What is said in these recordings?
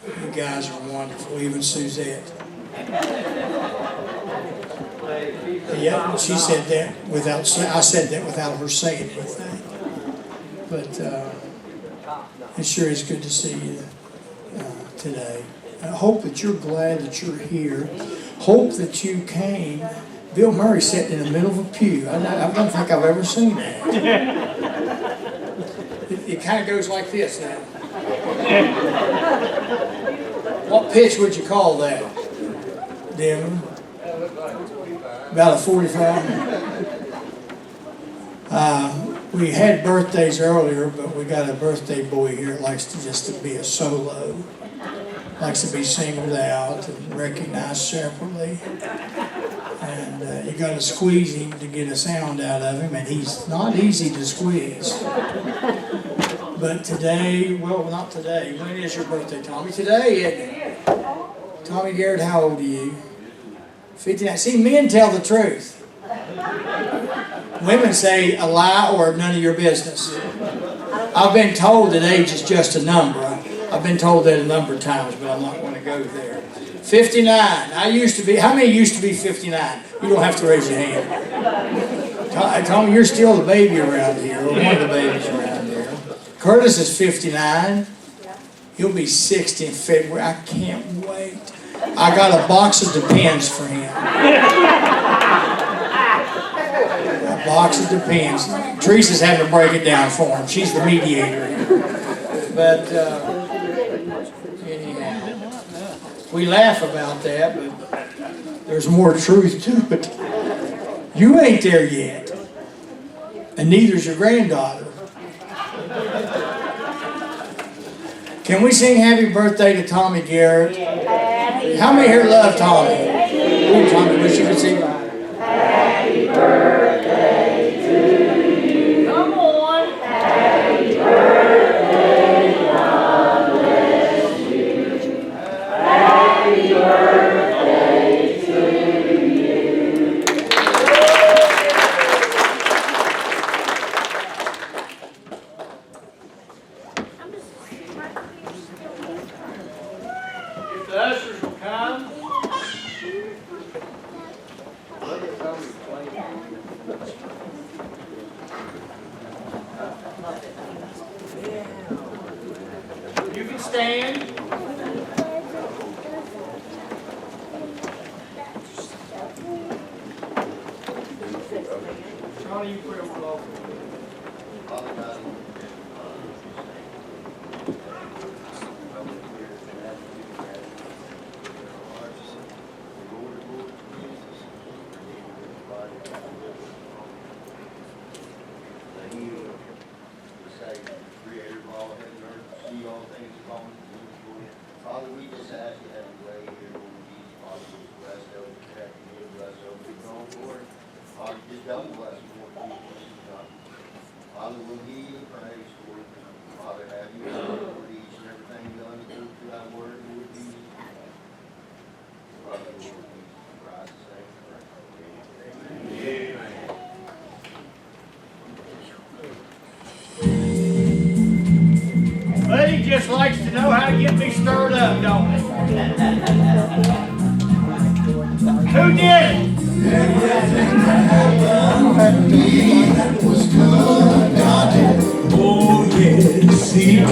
You guys are wonderful, even Suzette. Yeah, she said that without, I said that without her saying anything. But it sure is good to see you today. I hope that you're glad that you're here. Hope that you came. Bill Murray sitting in the middle of a pew. I don't think I've ever seen that. It kind of goes like this now. What pitch would you call that, Devin? About a 45. We had birthdays earlier, but we got a birthday boy here that likes to just to be a solo. Likes to be singled out and recognized separately. And you got to squeeze him to get a sound out of him, and he's not easy to squeeze. But today, well, not today. When is your birthday, Tommy? Today, isn't it? Tommy Garrett, how old are you? 59. See, men tell the truth. Women say a lie or none of your business. I've been told that age is just a number. I've been told that a number of times, but I'm not going to go there. 59. I used to be. How many used to be 59? You don't have to raise your hand. Tommy, you're still the baby around here, or one of the babies around here. Curtis is 59. He'll be 60 in February. I can't wait. I got a box of Depends for him. A box of Depends. Teresa's having to break it down for him. She's the mediator here. But anyhow, we laugh about that, but there's more truth to it. You ain't there yet, and neither's your granddaughter. Can we sing happy birthday to Tommy Garrett? How many here love Tommy? Ooh, Tommy, wish you could sing. Happy birthday to you. Come on. Happy birthday, God bless you. Happy birthday to you. If the ushers will come. You can stand. Charlie, you pray over all. Father God. Father, we just ask you to have your way here, Lord Jesus, Father, bless those who have to give, bless those who don't, Lord. Father, just double bless them, Lord Jesus, God. Father, we'll give you the praise, Lord. Father, have you Lord, each and everything done through thy word, Lord Jesus. Father, Lord Jesus, Christ, name, amen. Buddy just likes to know how to get me stirred up, don't he? Who did it? Everything that happened to me that was good, God did. Oh yes, He did.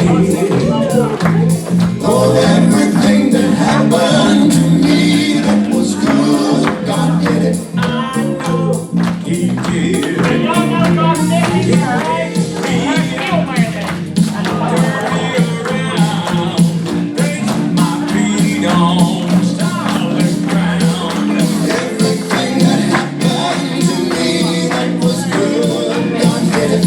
Oh, everything that happened to me that was good, God did it. I know He did. Y'all know God did it, right? Everything that happened to me that was good, God did it.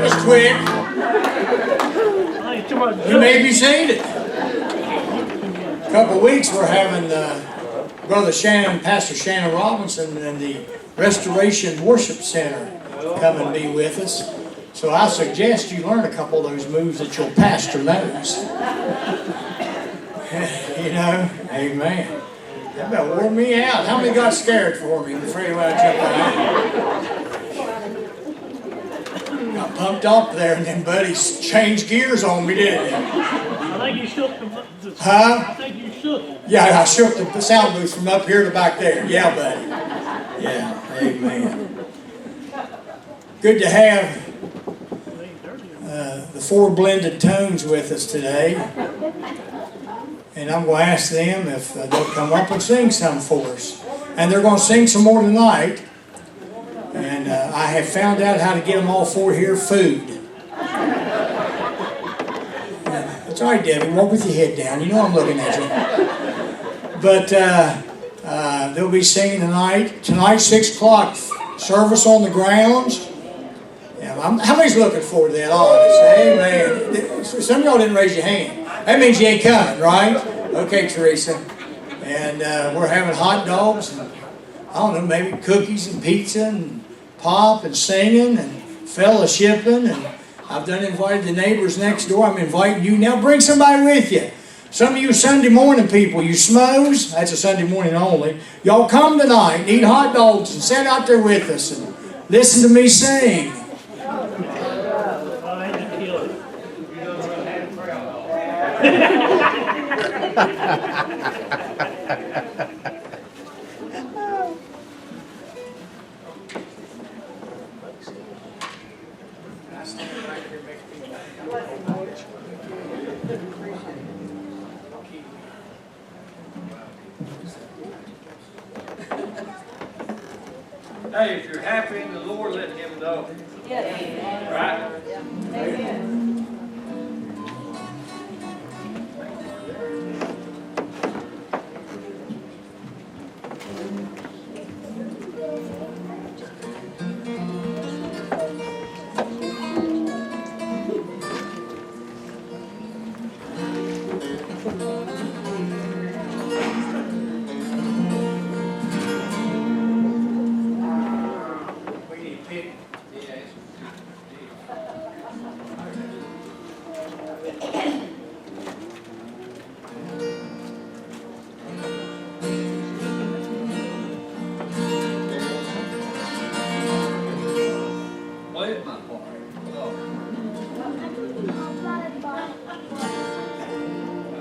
was quick. You may be seated. A couple of weeks we're having Brother Shannon, Pastor Shannon Robinson, and the Restoration Worship Center come and be with us. So I suggest you learn a couple of those moves that your pastor knows. You know, amen. That about wore me out. How many got scared for me? I'm afraid when I jumped out. Got pumped up there, and then Buddy changed gears on me, didn't he? I think you shook the Huh? I think you shook it. Yeah, I shook the sound booth from up here to back there. Yeah, buddy. Yeah, amen. Good to have the four blended tones with us today. And I'm going to ask them if they'll come up and sing some for us. And they're going to sing some more tonight. And I have found out how to get them all four here food. That's all right, Debbie. Walk with your head down. You know I'm looking at you. But they'll be singing tonight. Tonight, 6 o'clock, service on the grounds. Yeah, how many's looking forward to that? Honest? Amen. Some of y'all didn't raise your hand. That means you ain't coming, right? Okay, Teresa. And we're having hot dogs and, I don't know, maybe cookies and pizza and pop and singing and fellowshipping. And I've done invited the neighbors next door. I'm inviting you. Now bring somebody with you. Some of you Sunday morning people, you schmoes, that's a Sunday morning only. Y'all come tonight and eat hot dogs and sit out there with us and listen to me sing. Hey, if you're happy in the Lord, let Him know. Yes. Right? Amen. Play my part. Oh, I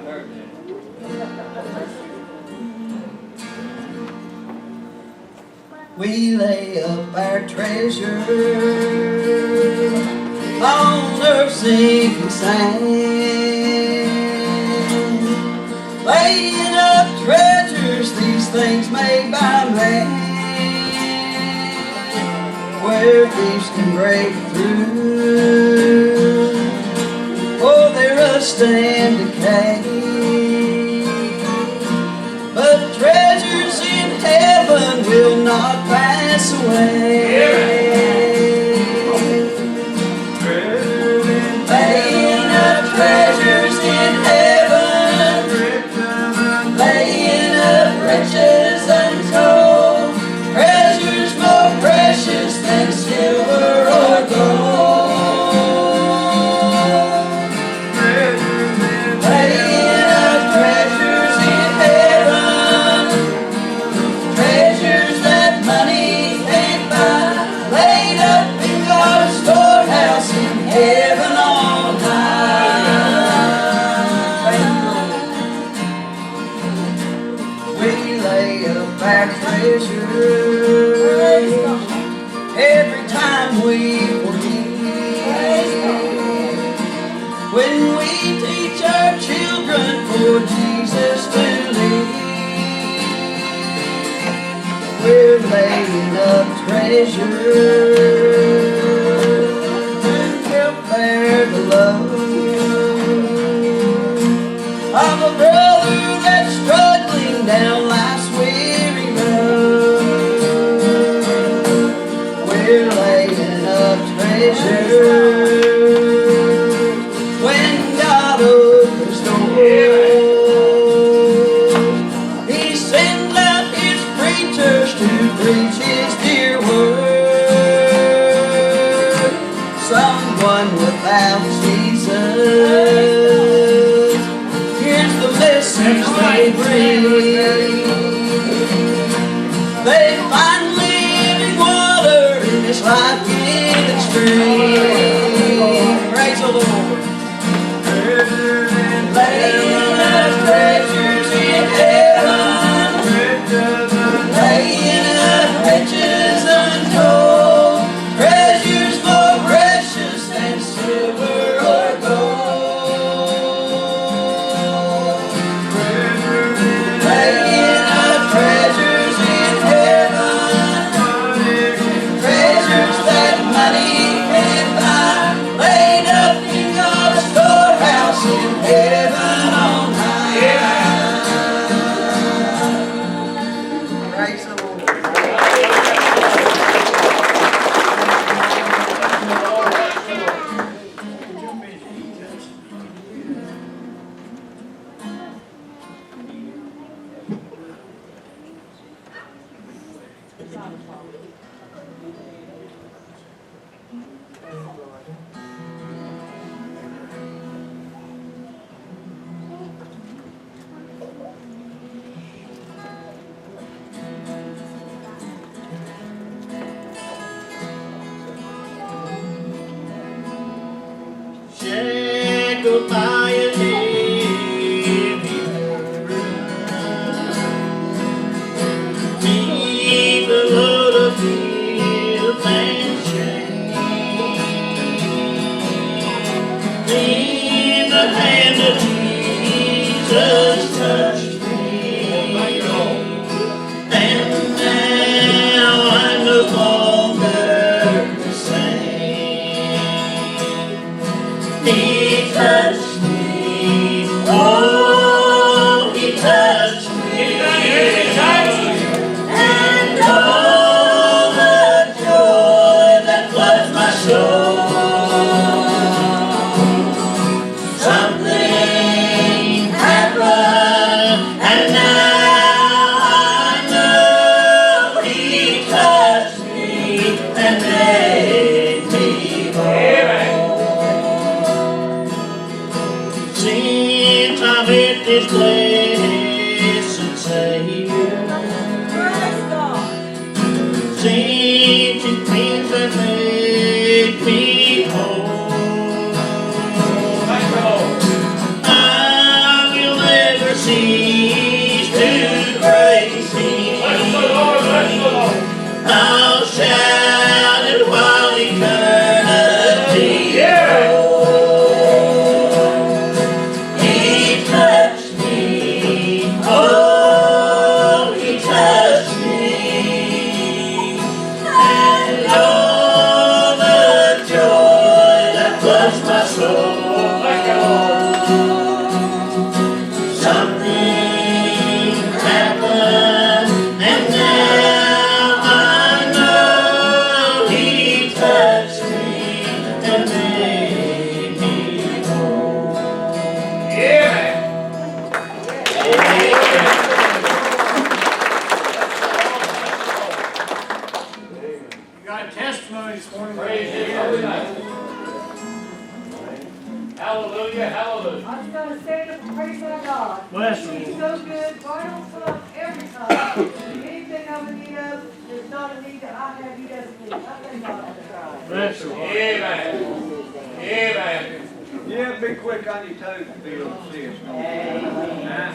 heard that. We lay up our treasure on earth's sinking sand, laying up treasures, these things made by man, where thieves can break through. Oh, they rust and decay, but treasures in heaven will not pass away. Laying up treasures in heaven, laying up riches untold, treasures more precious than silver or gold. Laying up treasures in heaven, treasures that money can't buy, laid up in God's storehouse in heaven on high. We lay up our treasures every time we forgive, when we teach our children for Jesus to live. We're laying up treasures to help bear the love of a brother that's struggling down life's weary road. We're laying up treasures one without Jesus. Here's the message they bring. They find living water in this life-giving stream. Praise the Lord. Laying up treasures in heaven, laying up riches untold, treasures more precious than silver or gold. Laying up treasures in heaven, treasures that money can't buy, laid up in God's storehouse in heaven on high. Praise the Lord. Shackled by a heavy burden, neath the load of guilt and shame, neath the hand of Jesus touched me, and now I'm no longer the same. He touched me, oh, he touched me, and all the joy that floods my soul. Something happened, and now I know he touched me and made me whole. Since I've hit this blessed Savior, since His things have made me whole, I will never cease to praise Him. I'll shout it while eternity holds. He touched me, oh, He touched me, and all the joy that floods my soul. Something happened, and now I know He touched me and made me whole. Yeah. You got a testimony this morning. Praise Him. Hallelujah, hallelujah. I was gonna stand up and praise my God. Bless He's you. so good, right on time, every time. Anything I'm in need of, there's not a need that I have, He doesn't need. I thank God for that. Bless you. Amen. Amen. Yeah, be quick on your toes and be able to see us. Amen.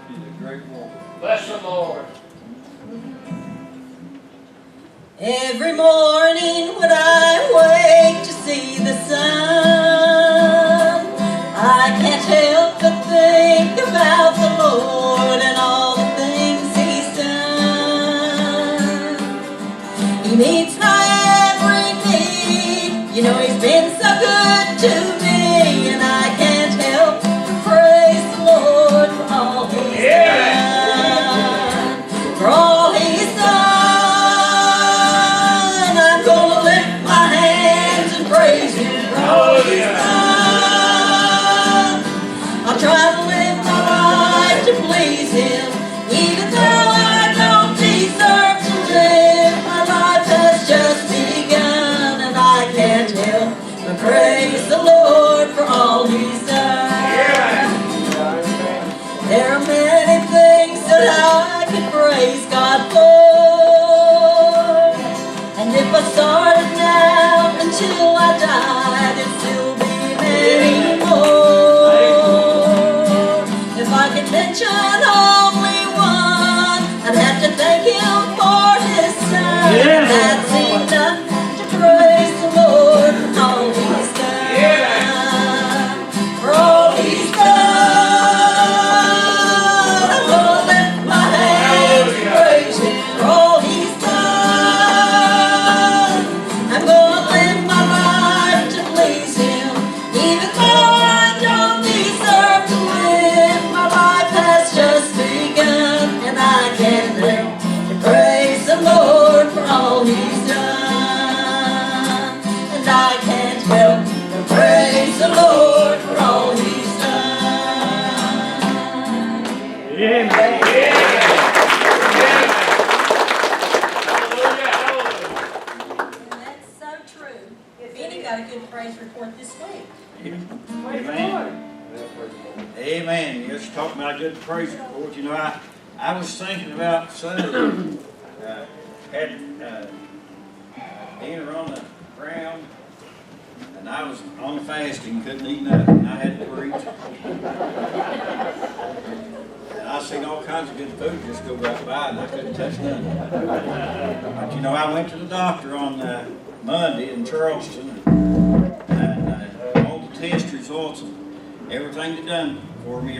She's a great woman. Bless the Lord. Every morning when I wake to see the sun, I can't help but think about the Lord and all the things He's done. He meets my every need, you know He's been so good to me, and I can't help but praise the Lord for all He's done. For all He's done. I'll try to live my life to please Him, even though I don't deserve to live. My life has just begun, and I Benny got a good praise report this week. Amen. Amen. You're talking about a good praise report. You know, I was thinking about Sunday. Had dinner on the ground, and I was on fasting, couldn't eat nothing. I had to preach. And I seen all kinds of good food just go right by, and I couldn't touch nothing. But you know, I went to the doctor on Monday in Charleston, and all the test results and everything they done for me,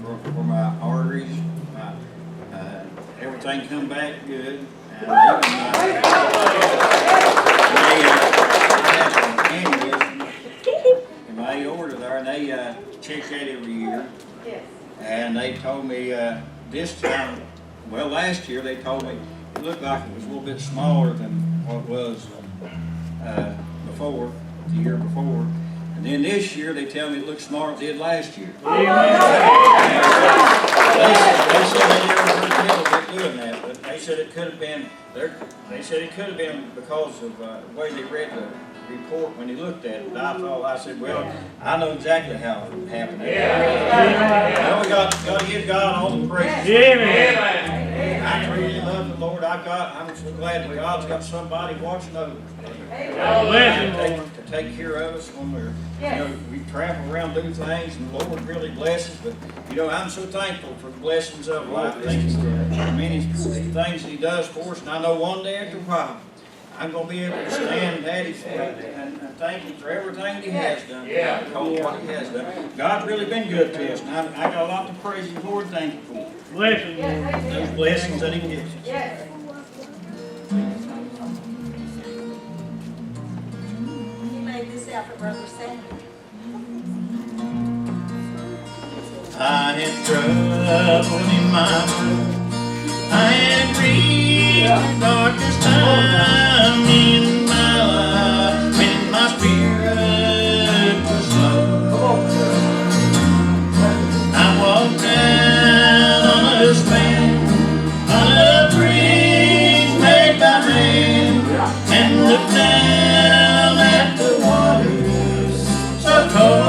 for my arteries, everything come back good. And in my aorta there, and they check that every year. Yes. And they told me this time, well, last year they told me it looked like it was a little bit smaller than what it was before, the year before. And then this year they tell me it looks smaller than it did last year. They said they never heard of doing that, but they said it could have been. They said it could have been because of the way they read the report when they looked at it. But I said, well, I know exactly how it happened. Now we got to give God all the praise. I really love the Lord. I'm so glad that God's got somebody watching over us. To take care of us when we travel around, do things, and the Lord really blesses. But I'm so thankful for the blessings of life. Many things that He does for us, and I know one day after a while, I'm going to be able to stand at His feet and thank Him for everything He has done. Because what He has done. God's really been good to us, and I got a lot to praise Him for and thank Him for. Blessing. Those blessings that He gives us. Yes. He made this out for Brother Sam. I had trouble in my blood. I had reached the darkest time in my life when my spirit was low. I walked down on a span on a bridge made by man and looked down at the waters so cold.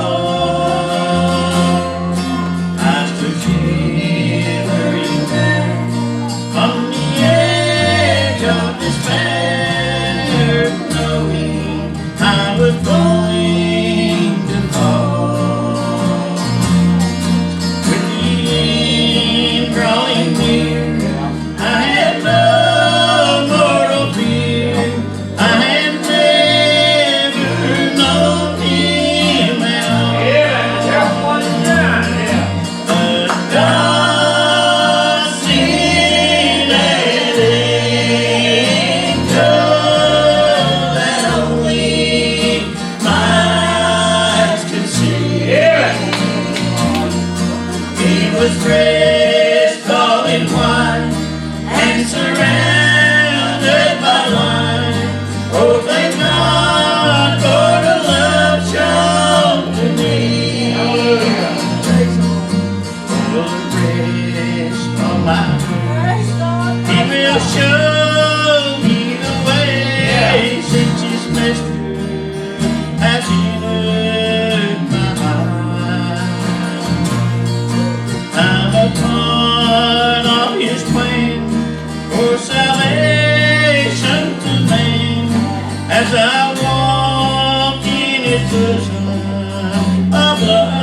As I walk in His bosom of love,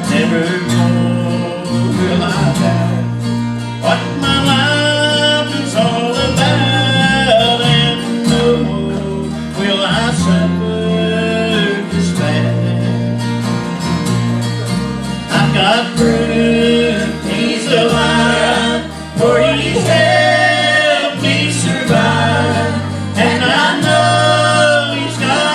never more will I doubt what my life is all about, and no more will I suffer despair. I've got proof He's alive, for He's helped me survive. And I know He's got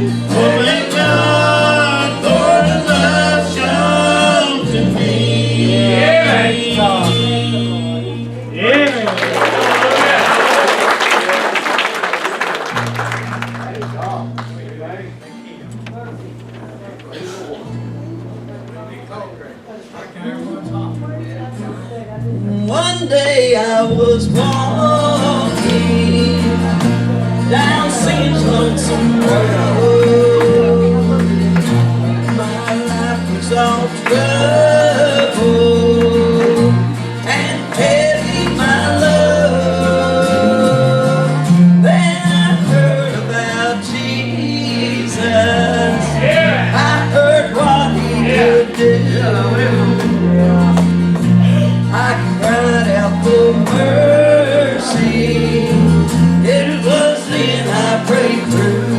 Oh, thank God for the love shown to me. One day I was walking down Saint's lonesome road. My life was all trouble and heavy my load. Then I heard about Jesus. I heard what he could do. I cried out for mercy. It was then I prayed through.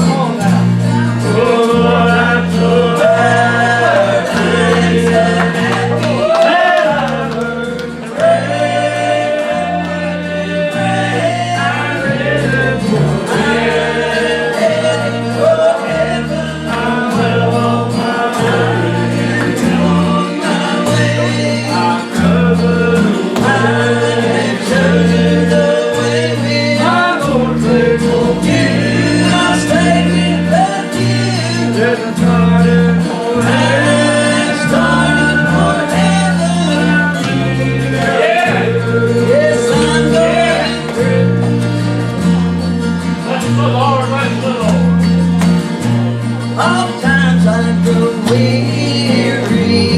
Oh, I'm so glad I'm so happy that I heard the rain. I'm headed for heaven. I'm well on my way. Sometimes I grow weary.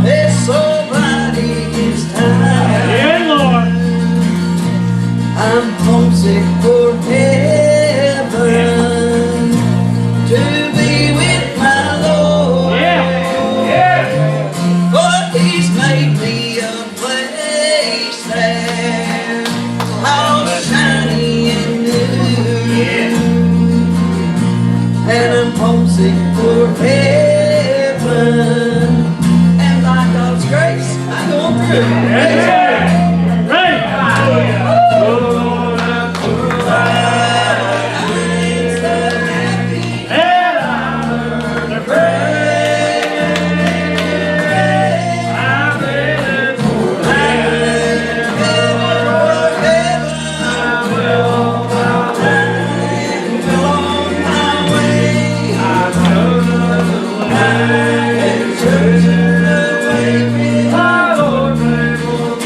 There's somebody gets tired. Yeah, Lord. I'm homesick for heaven to be with my Lord. For He's made me a place there, all shiny and new. And I'm homesick for heaven, and by God's grace, I'm going through. Right. My Lord,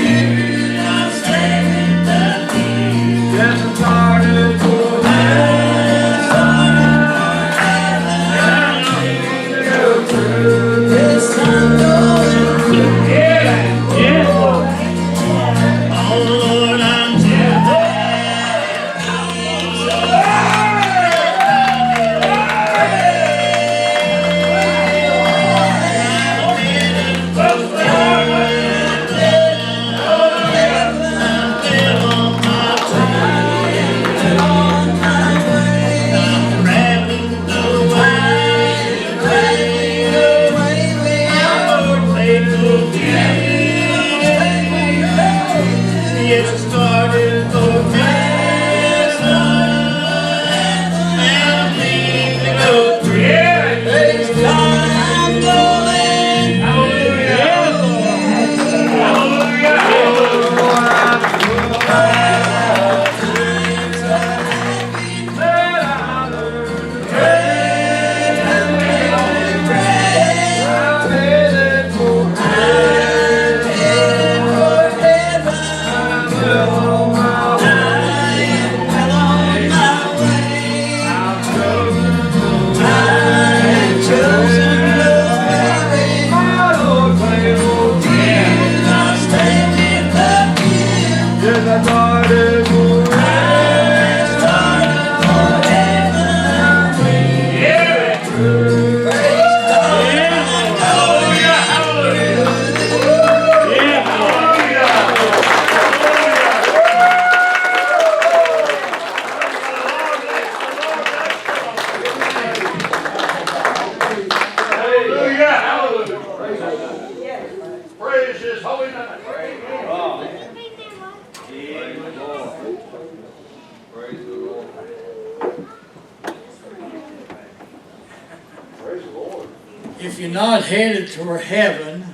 if you're not headed toward heaven,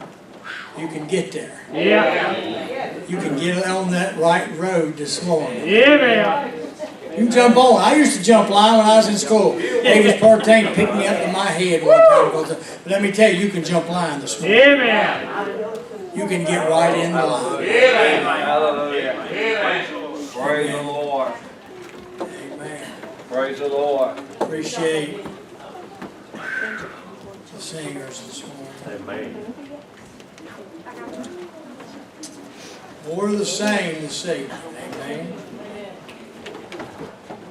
you can get there. Yeah. You can get on that right road this morning. Yeah, man. You can jump on. I used to jump line when I was in school. Davis Partain picked me up in my head one time. But let me tell you, you can jump line this morning. Yeah, man. You can get right in the line. Hallelujah. Praise the Lord. Amen. Praise the Lord. Appreciate the singers this morning. Amen. More of the same this evening. Amen.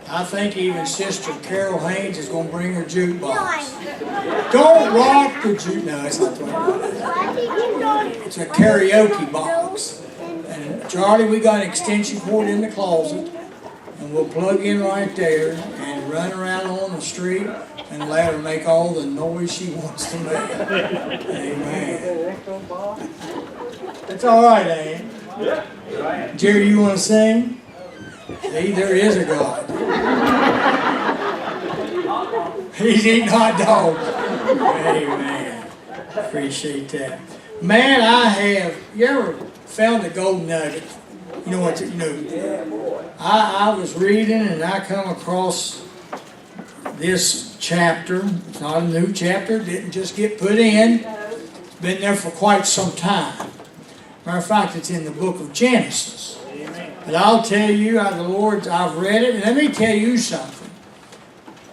I think even Sister Carol Haynes is going to bring her jukebox. Don't rock the jukebox. No, it's not the way. It's a karaoke box. And Charlie, we got an extension cord in the closet, and we'll plug in right there and run around on the street and let her make all the noise she wants to make. Amen. That's all right, ain't it? Jerry, you want to sing? See, there is a God. He's eating hot dogs. Amen. Appreciate that. Man, you ever found a gold nugget? You know what, I was reading and I come across this chapter. It's not a new chapter. It didn't just get put in. It's been there for quite some time. Matter of fact, it's in the book of Genesis. But I'll tell you, I've read it, and let me tell you something.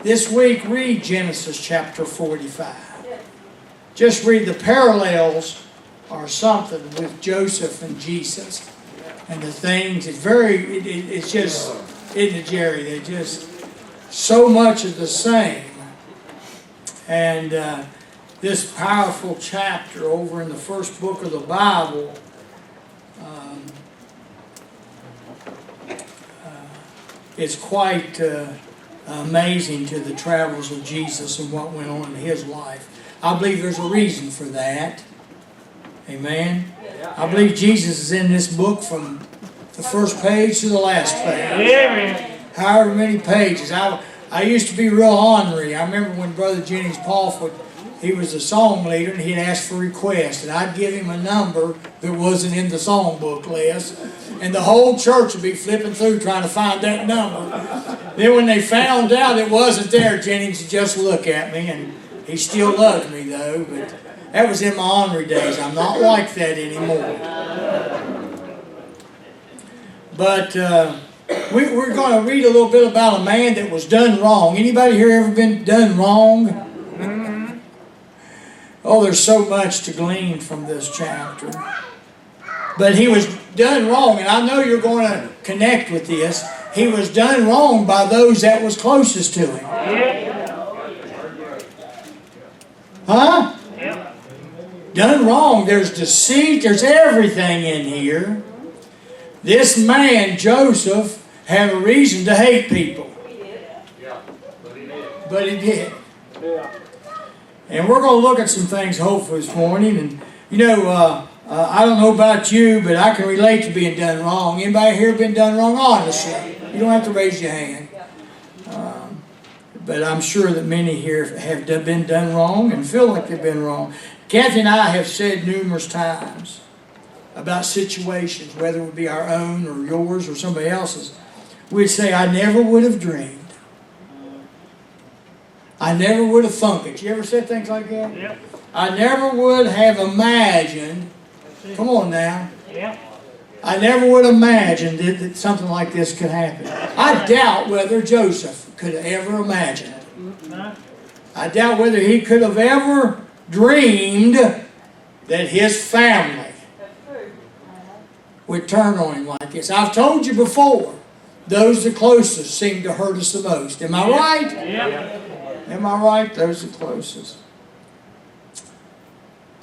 This week, read Genesis chapter 45. Just read the parallels or something with Joseph and Jesus. And the things, it's just, isn't it, Jerry? They're just so much of the same. And this powerful chapter over in the first book of the Bible, it's quite amazing to the travels of Jesus and what went on in His life. I believe there's a reason for that. Amen. I believe Jesus is in this book from the first page to the last page. Amen. However many pages. I used to be real ornery. I remember when Brother Jennings Paulfoot, he was a song leader, and he'd ask for requests, and I'd give him a number that wasn't in the songbook list, and the whole church would be flipping through trying to find that number. Then when they found out it wasn't there, Jennings would just look at me, and he still loved me though, but that was in my ornery days. I'm not like that anymore. But we're going to read a little bit about a man that was done wrong. Anybody here ever been done wrong? Oh, there's so much to glean from this chapter. But he was done wrong, and I know you're going to connect with this. He was done wrong by those that was closest to him. Huh? Done wrong. There's deceit. There's everything in here. This man, Joseph, had a reason to hate people. But he did. And we're going to look at some things hopefully this morning. And I don't know about you, but I can relate to being done wrong. Anybody here been done wrong? Honestly. You don't have to raise your hand. But I'm sure that many here have been done wrong and feel like they've been wrong. Kathy and I have said numerous times about situations, whether it would be our own or yours or somebody else's. We'd say, I never would have dreamed. I never would have thunk it. You ever said things like that? Yep. I never would have imagined. Come on now. Yep. I never would have imagined that something like this could happen. I doubt whether Joseph could have ever imagined it. No. I doubt whether he could have ever dreamed that his family would turn on him like this. I've told you before, those the closest seem to hurt us the most. Am I right? Yep. Am I right? Those the closest.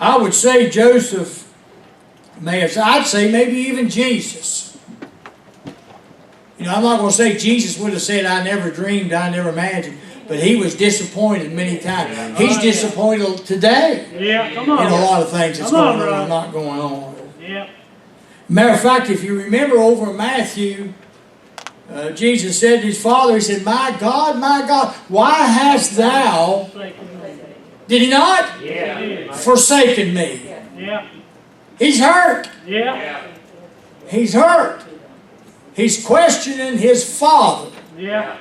I would say Joseph may have, I'd say maybe even Jesus. I'm not going to say Jesus would have said, I never dreamed, I never imagined. But he was disappointed many times. He's disappointed today Come on. in a lot of things that's going on and not going on. Yep. Matter of fact, if you remember over in Matthew, Jesus said to his father, he said, my God, why hast thou Did he not? Yeah. Forsaken me. Yeah. He's hurt. Yeah. Yeah. He's hurt. He's questioning his Father. Yeah.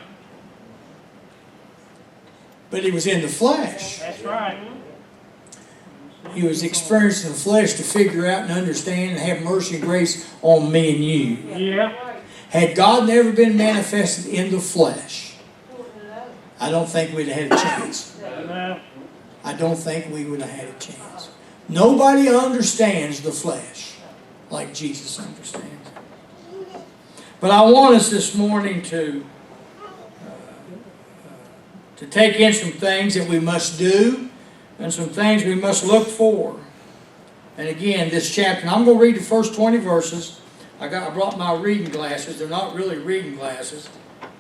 But he was in the flesh. That's right. He was experiencing the flesh to figure out and understand and have mercy and grace on me and you. Yeah. Had God never been manifested in the flesh, I don't think we'd have had a chance. No. I don't think we would have had a chance. Nobody understands the flesh like Jesus understands. But I want us this morning to take in some things that we must do and some things we must look for. And again, this chapter, and I'm going to read the first 20 verses. I brought my reading glasses. They're not really reading glasses.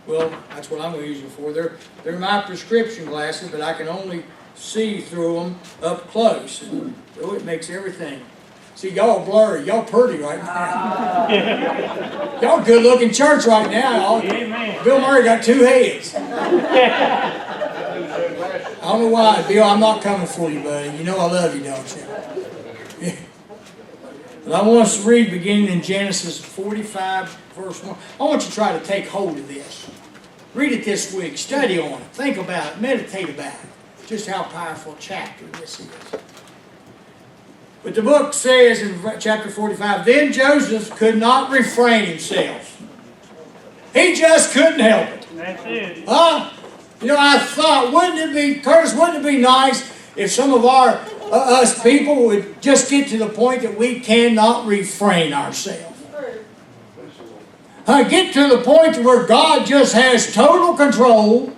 Well, that's what I'm going to use them for. They're my prescription glasses, but I can only see through them up close. And so it makes everything. See, y'all blurry. Y'all pretty right now. Y'all good looking church right now. Amen. Bill Murray got 2 heads. I don't know why. Bill, I'm not coming for you, buddy. You know I love you, don't you? Yeah. But I want us to read beginning in Genesis 45, verse 1. I want you to try to take hold of this. Read it this week. Study on it. Think about it. Meditate about it. Just how powerful a chapter this is. But the book says in chapter 45, then Joseph could not refrain himself. He just couldn't help it. That's it. Huh? You know, I thought, wouldn't it be nice if some of our us people would just get to the point that we cannot refrain ourselves? Get to the point where God just has total control.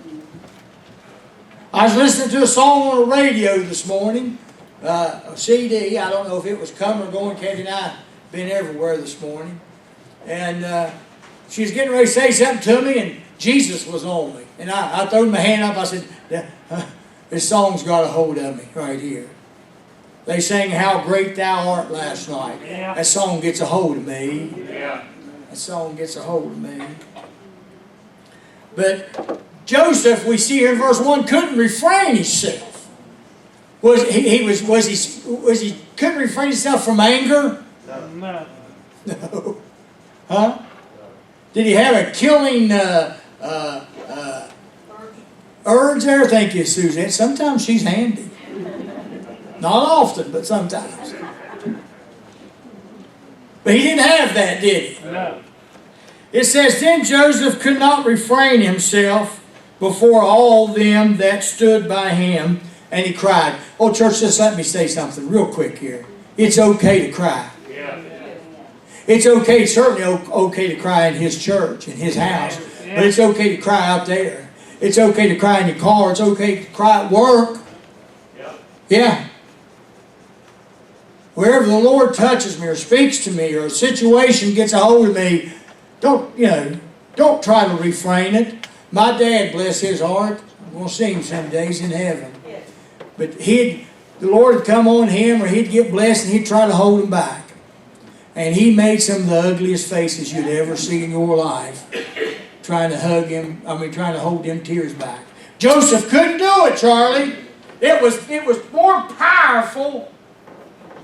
I was listening to a song on the radio this morning, a CD. I don't know if it was coming or going. Kathy and I been everywhere this morning. And she was getting ready to say something to me, and Jesus was on me. And I threw my hand up. I said, this song's got a hold of me right here. They sang How Great Thou Art last night. Yeah. That song gets a hold of me. Yeah. That song gets a hold of me. But Joseph, we see here in verse 1, couldn't refrain himself. He couldn't refrain himself from anger? No. No. Huh? Did he have a killing urge there? Thank you, Suzanne. Sometimes she's handy. Not often, but sometimes. But he didn't have that, did he? No. It says, then Joseph could not refrain himself before all them that stood by him, and he cried. Oh, church, just let me say something real quick here. It's okay to cry. Yeah. It's okay, certainly okay to cry in his church, in his house, but it's okay to cry out there. It's okay to cry in your car. It's okay to cry at work. Yeah. Wherever the Lord touches me or speaks to me or a situation gets a hold of me, don't try to refrain it. My dad, bless his heart, I'm going to see him some days in heaven. But the Lord would come on him or he'd get blessed and he'd try to hold him back. And he made some of the ugliest faces you'd ever see in your life trying to trying to hold them tears back. Joseph couldn't do it, Charlie. It was more powerful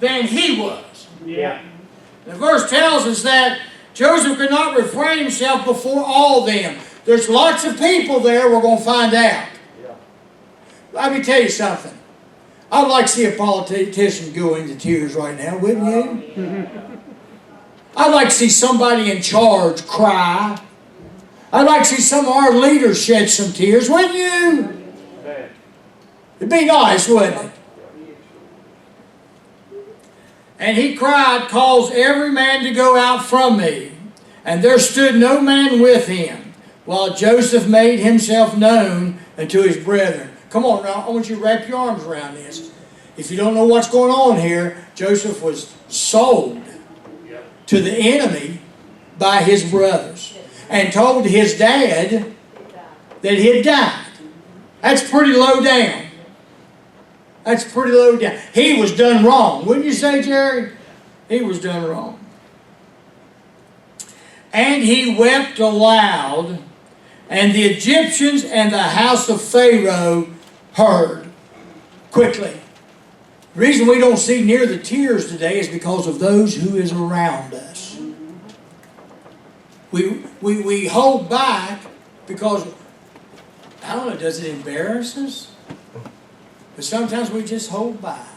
than he was. Yeah. The verse tells us that Joseph could not refrain himself before all them. There's lots of people there, we're going to find out. Let me tell you something. I'd like to see a politician go into tears right now, wouldn't you? I'd like to see somebody in charge cry. I'd like to see some of our leaders shed some tears, wouldn't you? It'd be nice, wouldn't it? And he cried, cause every man to go out from me. And there stood no man with him, while Joseph made himself known unto his brethren. Come on now, I want you to wrap your arms around this. If you don't know what's going on here, Joseph was sold to the enemy by his brothers and told his dad that he had died. That's pretty low down. That's pretty low down. He was done wrong. Wouldn't you say, Jerry? He was done wrong. And he wept aloud, and the Egyptians and the house of Pharaoh heard. Of quickly. The reason we don't see near the tears today is because of those who is around us. We hold back because, I don't know, does it embarrass us? But sometimes we just hold back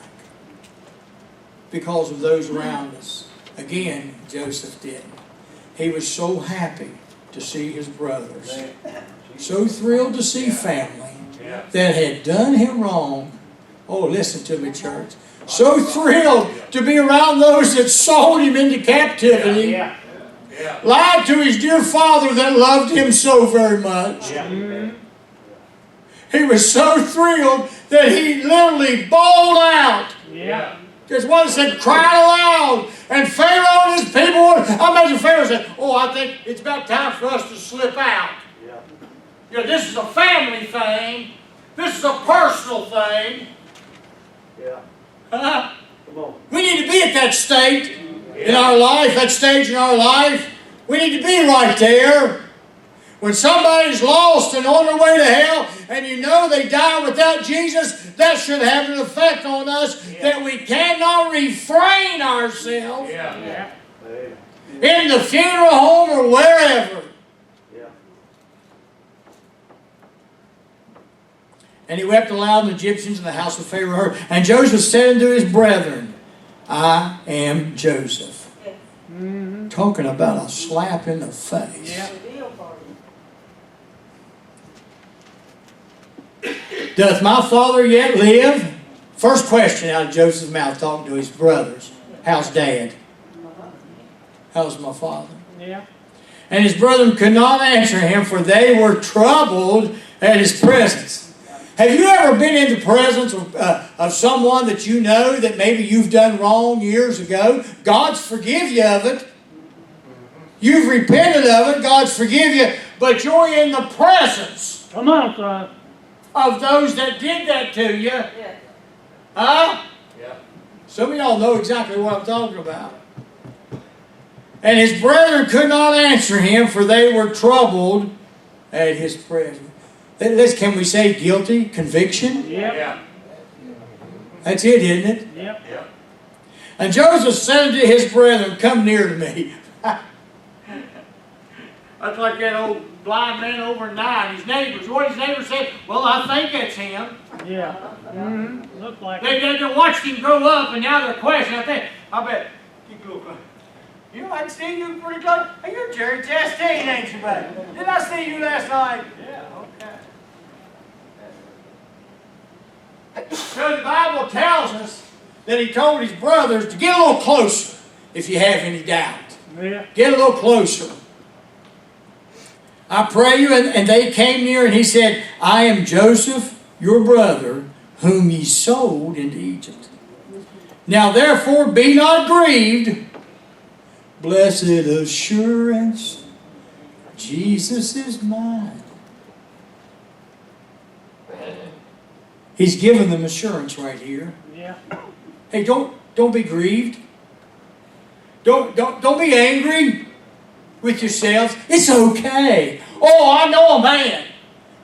because of those around us. Again, Joseph didn't. He was so happy to see his brothers, so thrilled to see family that had done him wrong. Oh, listen to me, church. So thrilled to be around those that sold him into captivity, lied to his dear father that loved him so very much. He was so thrilled that he literally bawled out. Just one said, cried aloud. And Pharaoh and his people, I imagine Pharaoh said, oh, I think it's about time for us to slip out. You know, this is a family thing. This is a personal thing. We need to be at that state in our life, that stage in our life. We need to be right there. When somebody's lost and on their way to hell, and you know they die without Jesus, that should have an effect on us that we cannot refrain ourselves in the funeral home or wherever. And he wept aloud, and the Egyptians in the house of Pharaoh heard. And Joseph said unto his brethren, I am Joseph. Talking about a slap in the face. Doth my father yet live? First question out of Joseph's mouth, talking to his brothers. How's Dad? How's my father? And his brethren could not answer him, for they were troubled at his presence. Have you ever been in the presence of someone that you know that maybe you've done wrong years ago? God's forgive you of it. You've repented of it. God's forgive you. But you're in the presence. Come on, son. Of those that did that to you. Huh? Some of y'all know exactly what I'm talking about. And his brethren could not answer him, for they were troubled at his presence. Can we say guilty? Conviction? That's it, isn't it? And Joseph said unto his brethren, come near to me. That's like that old blind man over in 9. His neighbors. What his neighbors said, well, I think it's him. Look like They watched him grow up, and now they're questioning. I bet. You know, I can see you pretty close. Hey, you're Jerry Chastain, ain't you, buddy? Didn't I see you last night? Okay. So the Bible tells us that he told his brothers to get a little closer if you have any doubt. Get a little closer. I pray you, and they came near, and he said, I am Joseph, your brother, whom ye sold into Egypt. Now therefore be not grieved. Blessed assurance, Jesus is mine. He's given them assurance right here. Hey, don't be grieved. Don't be angry with yourselves. It's okay. Oh, I know a man.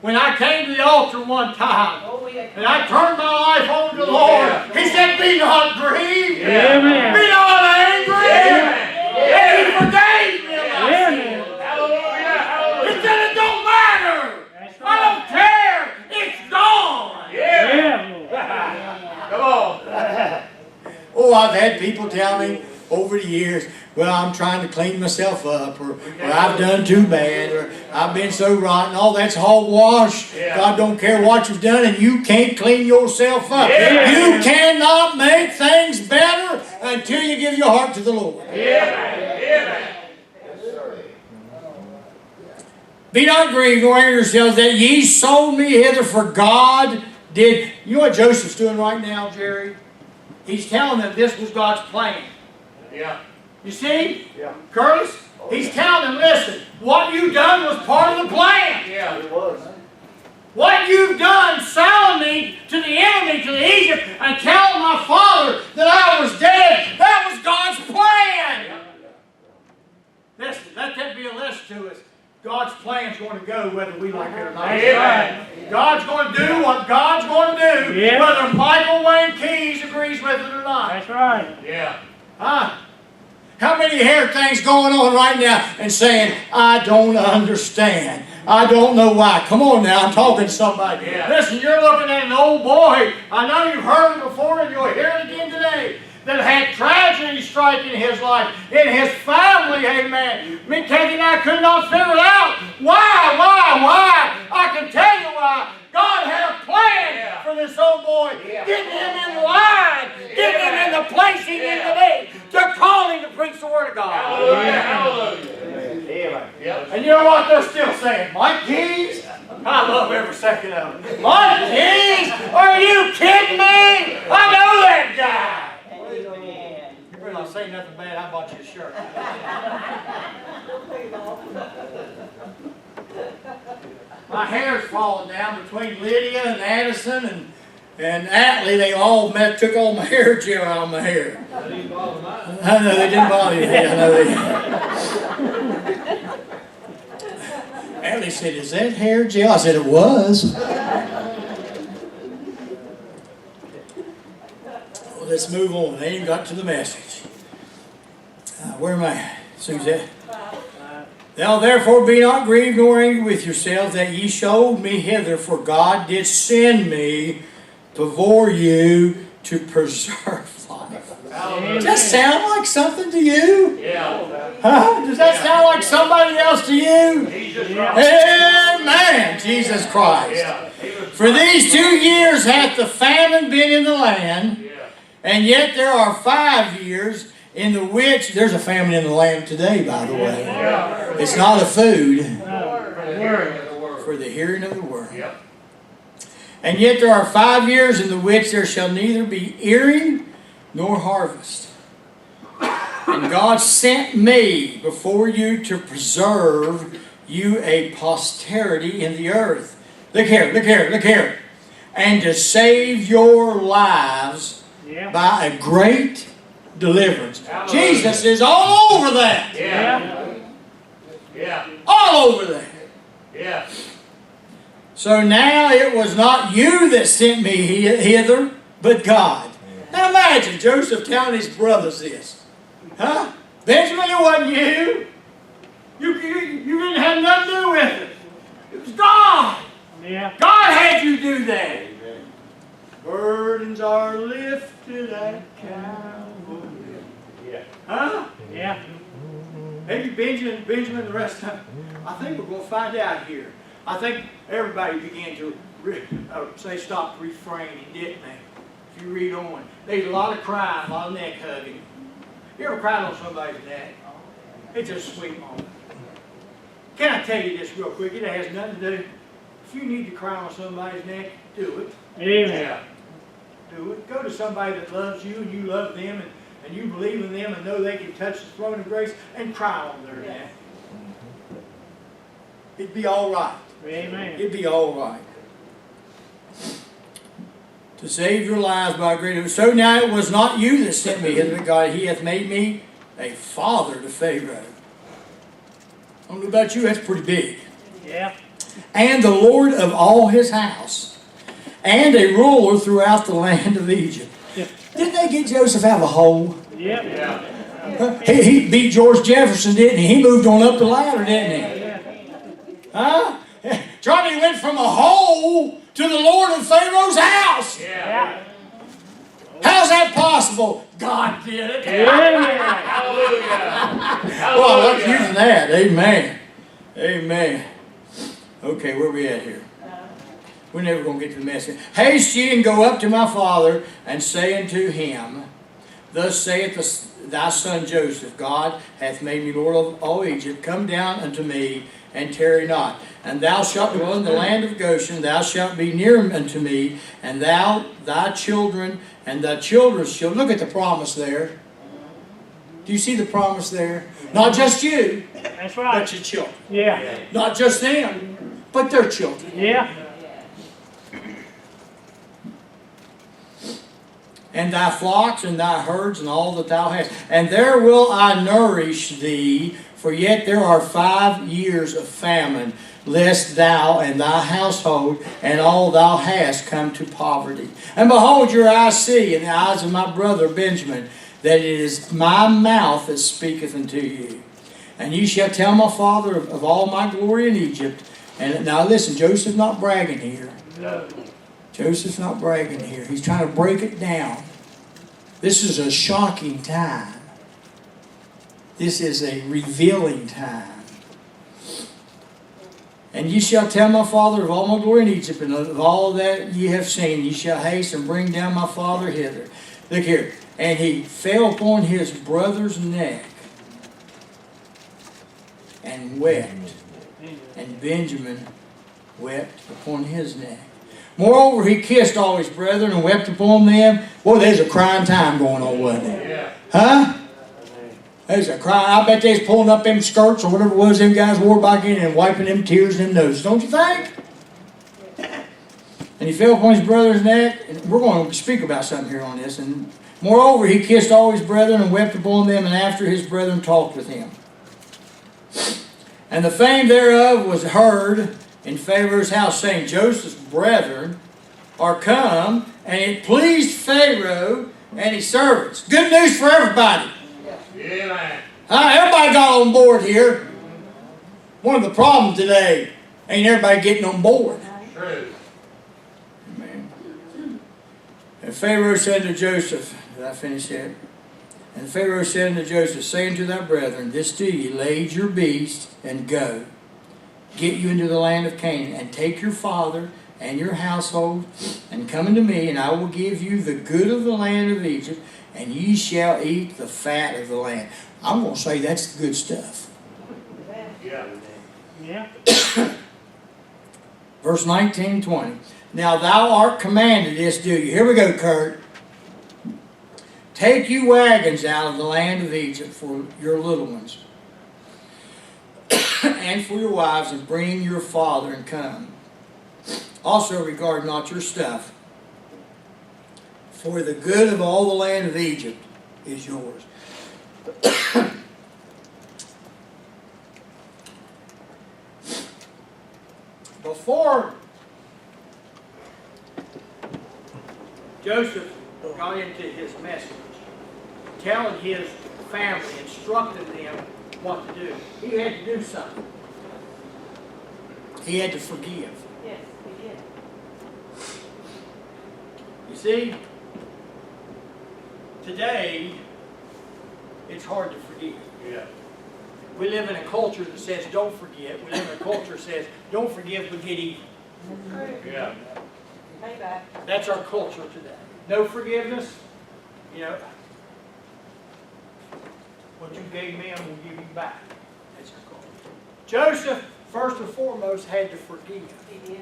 When I came to the altar one time, and I turned my life over to the Lord, he said, be not grieved. Be not angry. And he forgave me of my sin. He said, it don't matter. I don't care. It's gone. Come on. Oh, I've had people tell me over the years, well, I'm trying to clean myself up, or I've done too bad, or I've been so rotten. All that's hogwash. God don't care what you've done, and you can't clean yourself up. You cannot make things better until you give your heart to the Lord. Be not grieved, nor anger yourselves, that ye sold me hither, for God did. You know what Joseph's doing right now, Jerry? He's telling them this was God's plan. You see? Curtis? He's telling them, listen, what you've done was part of the plan. It was. What you've done, selling me to the enemy, to Egypt, and telling my father that I was dead, that was God's plan. Listen, let that be a lesson to us. God's plan's going to go whether we like it or not. Amen. God's going to do what God's going to do, Yeah. whether Michael Wayne Keyes agrees with it or not. That's right. Yeah. Huh? How many hear things going on right now and saying, I don't understand. I don't know why. Come on now, I'm talking to somebody. Yeah. Listen, you're looking at an old boy. I know you've heard it before and you'll hear it again today. That had tragedy striking his life, in his family, amen. Me, Kathy, and I could not figure it out. Why? I can tell you why. God had a plan for this old boy, getting him in line, getting him in the place he needed to be, to call him to preach the Word of God. Hallelujah. Hallelujah. Yep. And you know what they're still saying? Mike Keys? I love every second of it. Mike Keys? Are you kidding me? I know that guy. You better not say nothing bad. I bought you a shirt. My hair's falling down between Lydia and Addison and Atlee. They all took all my hair gel out of my hair. I know they didn't bother you. I know they. Atlee said, "Is that hair gel?" I said, "It was." Well, let's move on. I ain't got to the message. Where am I, Suzette? Now therefore be not grieved nor angry with yourselves that ye showed me hither, for God did send me before you to preserve life. Does that sound like something to you? Yeah. Huh? Does that sound like somebody else to you? Jesus Christ. Amen, Jesus Christ. Yeah. For these 2 years hath the famine been in the land, and yet there are 5 years in the which, there's a famine in the land today, by the way. It's not a food, for the hearing of the word. And yet there are 5 years in the which there shall neither be earing nor harvest. And God sent me before you to preserve you a posterity in the earth. Look here. And to save your lives by a great deliverance. Jesus is all over that. All over that. Yeah. So now it was not you that sent me hither, but God. Now imagine Joseph telling his brothers this. Huh? Benjamin, it wasn't you. You didn't have nothing to do with it. It was God. Yeah. God had you do that. Burdens are lifted at Calvary. Huh? Yeah. Maybe Benjamin, the rest of them. I think we're going to find out here. I think everybody began to stopped refraining, didn't they? If you read on, there's a lot of crying, a lot of neck hugging. You ever cried on somebody's neck? It's a sweet moment. Can I tell you this real quick? It has nothing to do. If you need to cry on somebody's neck, do it. Amen. Do it. Go to somebody that loves you and you love them and you believe in them and know they can touch the throne of grace and cry on their neck. It'd be all right. Amen. It'd be all right. To save your lives by a great... So now it was not you that sent me hither, God. He hath made me a father to Pharaoh. I don't know about you, that's pretty big. Yeah. And the Lord of all his house, and a ruler throughout the land of Egypt. Yeah. Didn't they get Joseph out of a hole? Yep. Yeah. He beat George Jefferson, didn't he? He moved on up the ladder, didn't he? Huh? Johnny went from a hole to the Lord of Pharaoh's house. Yeah. How's that possible? God did it. Amen. Hallelujah. Well, I like using that. Amen. Amen. Okay, where we at here? We're never going to get to the message. Haste ye and go up to my father and say unto him, Thus saith thy son Joseph, God hath made me Lord of all Egypt. Come down unto me and tarry not. And thou shalt dwell in the land of Goshen. Thou shalt be near unto me, and thou, thy children, and thy children's children. Look at the promise there. Do you see the promise there? Not just you, That's right. but your children. Yeah. Not just them, but their children. Yeah. And thy flocks and thy herds and all that thou hast. And there will I nourish thee For yet there are 5 years of famine, lest thou and thy household and all thou hast come to poverty. And behold, your eyes see, and the eyes of my brother Benjamin, that it is my mouth that speaketh unto you. And ye shall tell my father of all my glory in Egypt. And now listen, Joseph's not bragging here. Joseph's not bragging here. He's trying to break it down. This is a shocking time. This is a revealing time. And ye shall tell my father of all my glory in Egypt, and of all that ye have seen. Ye shall haste and bring down my father hither. Look here. And he fell upon his brother's neck and wept. And Benjamin wept upon his neck. Moreover, he kissed all his brethren and wept upon them. Boy, there's a crying time going on, wasn't there? Huh? There's a crying. I bet they was pulling up them skirts or whatever it was them guys wore back in and wiping them tears in them noses. Don't you think? And he fell upon his brother's neck. And we're going to speak about something here on this. And moreover, he kissed all his brethren and wept upon them, and after his brethren talked with him. And the fame thereof was heard in Pharaoh's house, saying, Joseph's brethren are come, and it pleased Pharaoh and his servants. Good news for everybody. Yeah. Everybody got on board here. One of the problems today ain't everybody getting on board. True. Amen. And Pharaoh said to Joseph, did I finish that? And Pharaoh said unto Joseph, say unto thy brethren, this do ye, lade your beast and go. Get you into the land of Canaan, and take your father and your household, and come unto me, and I will give you the good of the land of Egypt, and ye shall eat the fat of the land. I'm going to say that's the good stuff. Yeah. Yeah. Verse 19 and 20. Now thou art commanded this, do you. Here we go, Kurt. Take you wagons out of the land of Egypt for your little ones, and for your wives, and bring your father and come. Also regard not your stuff, for the good of all the land of Egypt is yours. Before Joseph got into his message, telling his family, instructing them what to do, he had to do something. He had to forgive. Yes, we did. You see, today, it's hard to forgive. Yeah. We live in a culture that says don't forget. We live in a culture that says don't forgive but get even. Yeah. Payback. That's our culture today. No forgiveness, you know, what you gave me, I'm going to give you back. That's our culture. Joseph, first and foremost, had to forgive. He did.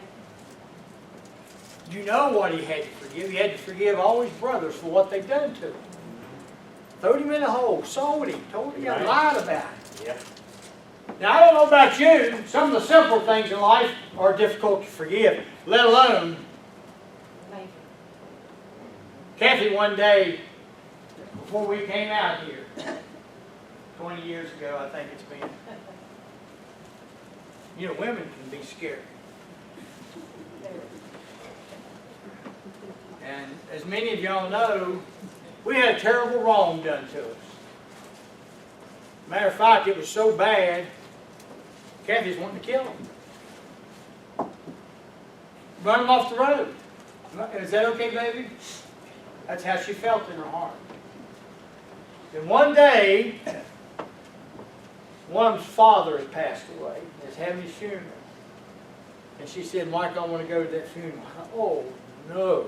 You know what he had to forgive. He had to forgive all his brothers for what they'd done to him. Throwed him in a hole, sold him, told him, lied about him. Yeah. Now, I don't know about you, some of the simple things in life are difficult to forgive, let alone Thank you. Kathy one day, before we came out here, 20 years ago, I think it's been. You know, women can be scary. And as many of y'all know, we had a terrible wrong done to us. Matter of fact, it was so bad, Kathy's wanting to kill him. Run him off the road. Is that okay, baby? That's how she felt in her heart. Then one day, one of them's father had passed away. He was having his funeral. And she said, Mike, I want to go to that funeral. Oh, no.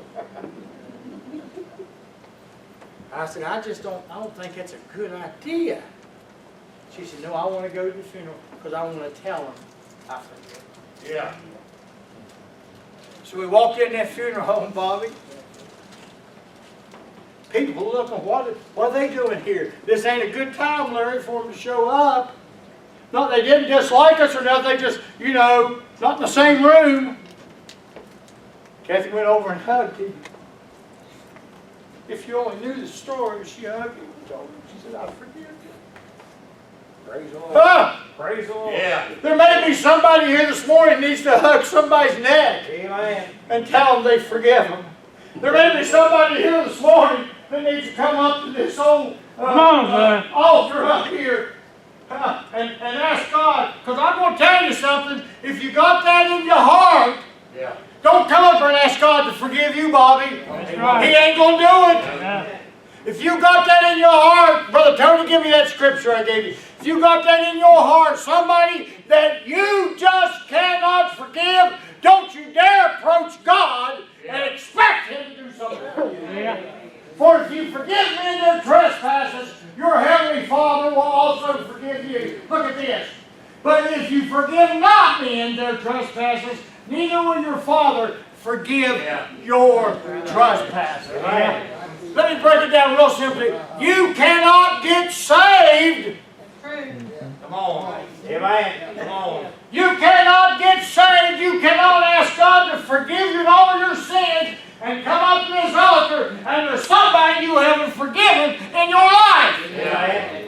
I said, I don't think that's a good idea. She said, no, I want to go to the funeral because I want to tell them I forgive. Yeah. So we walked in that funeral home, Bobby. People were looking, what are they doing here? This ain't a good time, Larry, for them to show up. Not they didn't dislike us or nothing, they just, you know, not in the same room. Kathy went over and hugged him. If you only knew the story, she hugged him and told him, she said, I forgive you. Praise the Lord. Ah, Praise the Lord. Yeah. there may be somebody here this morning that needs to hug somebody's neck Amen. and tell them they forgive them. There may be somebody here this morning that needs to come up to this old altar up here and ask God. Because I'm going to tell you something. If you got that in your heart, Yeah. don't come up here and ask God to forgive you, Bobby. That's right. He ain't going to do it. Yeah. If you got that in your heart, Brother Tony, give me that scripture I gave you. If you got that in your heart, somebody that you just cannot forgive, don't you dare approach God and expect Him to do something for you. Yeah. For if you forgive men their trespasses, your heavenly Father will also forgive you. Look at this. But if you forgive not men their trespasses, neither will your Father forgive your trespasses. Yeah. Let me break it down real simply. You cannot get saved. Come on. Amen. Come on. You cannot get saved. You cannot ask God to forgive you in all your sins and come up to this altar and there's somebody you haven't forgiven in your life. Amen.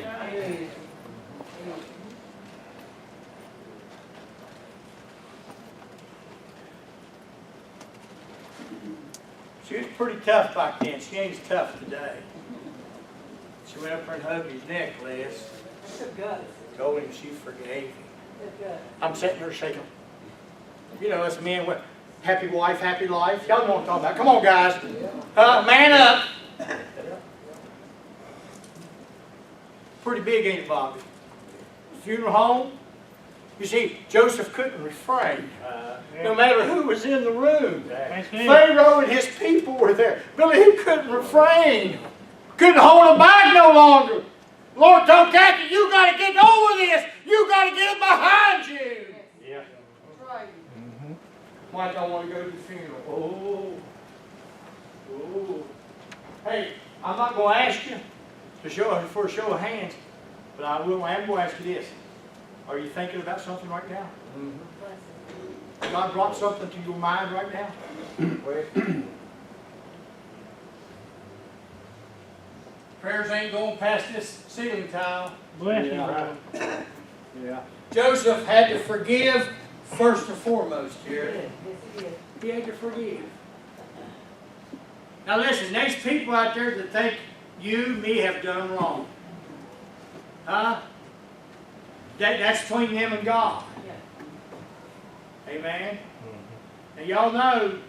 She was pretty tough back then. She ain't as tough today. She went up there and hugged his neck, Les. Told him she forgave him. I'm sitting there shaking. You know, us men, what, happy wife, happy life. Y'all know what I'm talking about. Come on, guys. Man up. Pretty big, ain't it, Bobby? Funeral home. You see, Joseph couldn't refrain. No matter who was in the room. That's it. Pharaoh and his people were there. Billy, he couldn't refrain. Couldn't hold him back no longer. Lord told Kathy, you got to get over this. You got to get it behind you. Yeah. Why don't want to go to the funeral? Oh. Hey, I'm not going to ask you to show for a show of hands, but I am going to ask you this. Are you thinking about something right now? God brought something to your mind right now? Prayers ain't going past this ceiling tile. Bless you, brother. Yeah. Joseph had to forgive first and foremost here. He had to forgive. Now listen, there's people out there that think you, me have done wrong. Huh? That's between them and God. Amen? And y'all know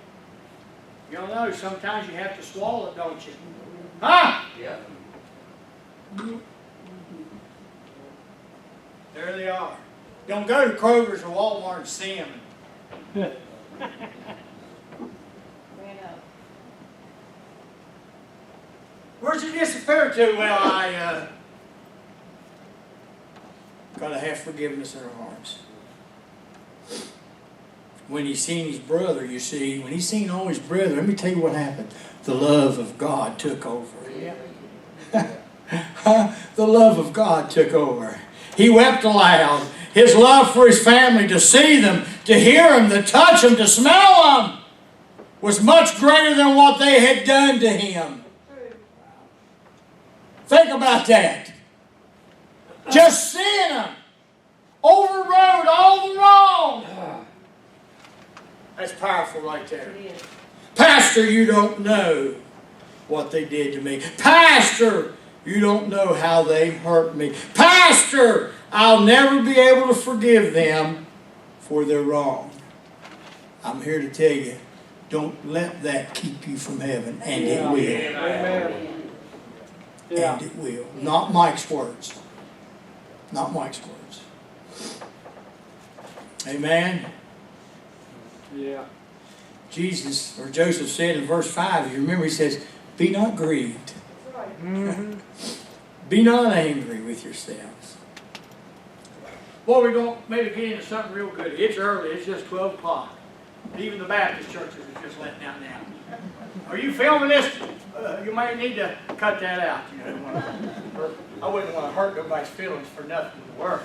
sometimes you have to swallow it, don't you? Huh? Yeah. There they are. Don't go to Kroger's or Walmart and see them. Where's it disappear to? Well, I gotta have forgiveness in our hearts. When he seen his brother, you see, when he seen all his brother, let me tell you what happened. The love of God took over. The love of God took over. He wept aloud. His love for his family, to see them, to hear them, to touch them, to smell them, was much greater than what they had done to him. Think about that. Just seeing them overrode all the wrong. That's powerful right there. Pastor, you don't know what they did to me. Pastor, you don't know how they hurt me. Pastor, I'll never be able to forgive them for their wrong. I'm here to tell you, don't let that keep you from heaven, and it will. Amen. And it will. Not Mike's words. Not Mike's words. Amen. Yeah. Jesus, or Joseph said in verse 5, you remember he says, be not grieved. Be not angry with yourselves. Well, we're going to maybe get into something real good. It's early. It's just 12 o'clock. Even the Baptist churches are just letting out now. Are you filming this? You might need to cut that out. You know, I wouldn't want to hurt nobody's feelings for nothing in the world.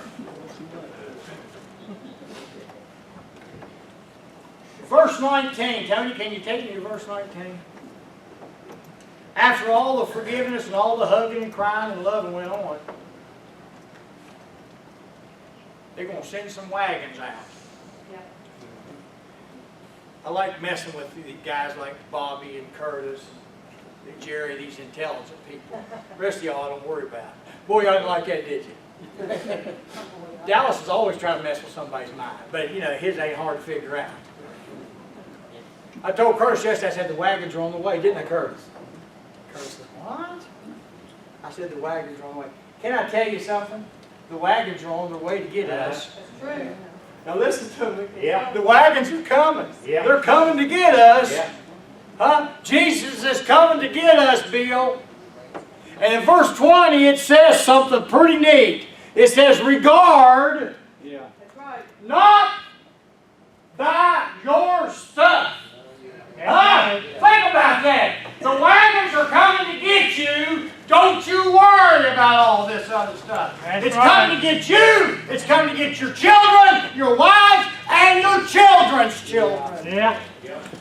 Verse 19. Tony, can you take me to verse 19? After all the forgiveness and all the hugging and crying and loving went on, they're gonna send some wagons out. Yeah. I like messing with the guys like Bobby and Curtis and Jerry, these intelligent people. The rest of y'all don't worry about. Boy, y'all didn't like that, did you? Dallas is always trying to mess with somebody's mind, but you know, his ain't hard to figure out. I told Curtis yesterday, I said the wagons are on the way, didn't I, Curtis? Curtis said, what? I said the wagons are on the way. Can I tell you something? The wagons are on their way to get us. That's true. Now listen to me. Yeah. The wagons are coming. Yeah. They're coming to get us. Yeah. Huh? Jesus is coming to get us, Bill. And in verse 20 it says something pretty neat. It says, regard That's right. not by your stuff. Huh? Think about that. The wagons are coming to get you. Don't you worry about all this other stuff. It's coming to get you. It's coming to get your children, your wives, and your children's children. Yeah.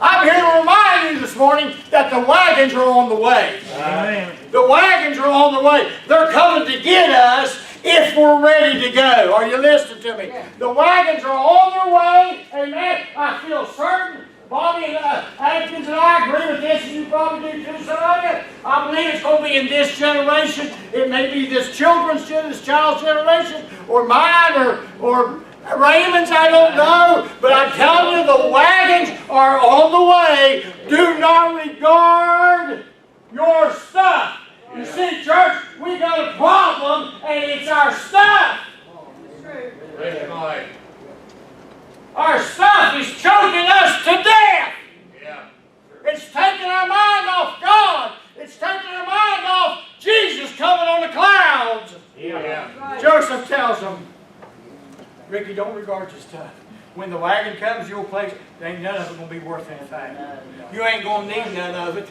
I'm here to remind you this morning that the wagons are on the way. Amen. The wagons are on the way. They're coming to get us if we're ready to go. Are you listening to me? The wagons are on their way. Amen. I feel certain. Bobby and Atkins and I agree with this, and you probably do too, some of you. I believe it's going to be in this generation. It may be this child's generation, or mine, or Raymond's, I don't know. But I'm telling you, the wagons are on the way. Do not regard your stuff. You see, church, we got a problem, and it's our stuff. That's true. Our stuff is choking us to death. Yeah. It's taking our mind off God. It's taking our mind off Jesus coming on the clouds. Yeah. Right. Joseph tells them, Ricky, don't regard your stuff. When the wagon comes, your place, ain't none of it going to be worth anything. You ain't going to need none of it.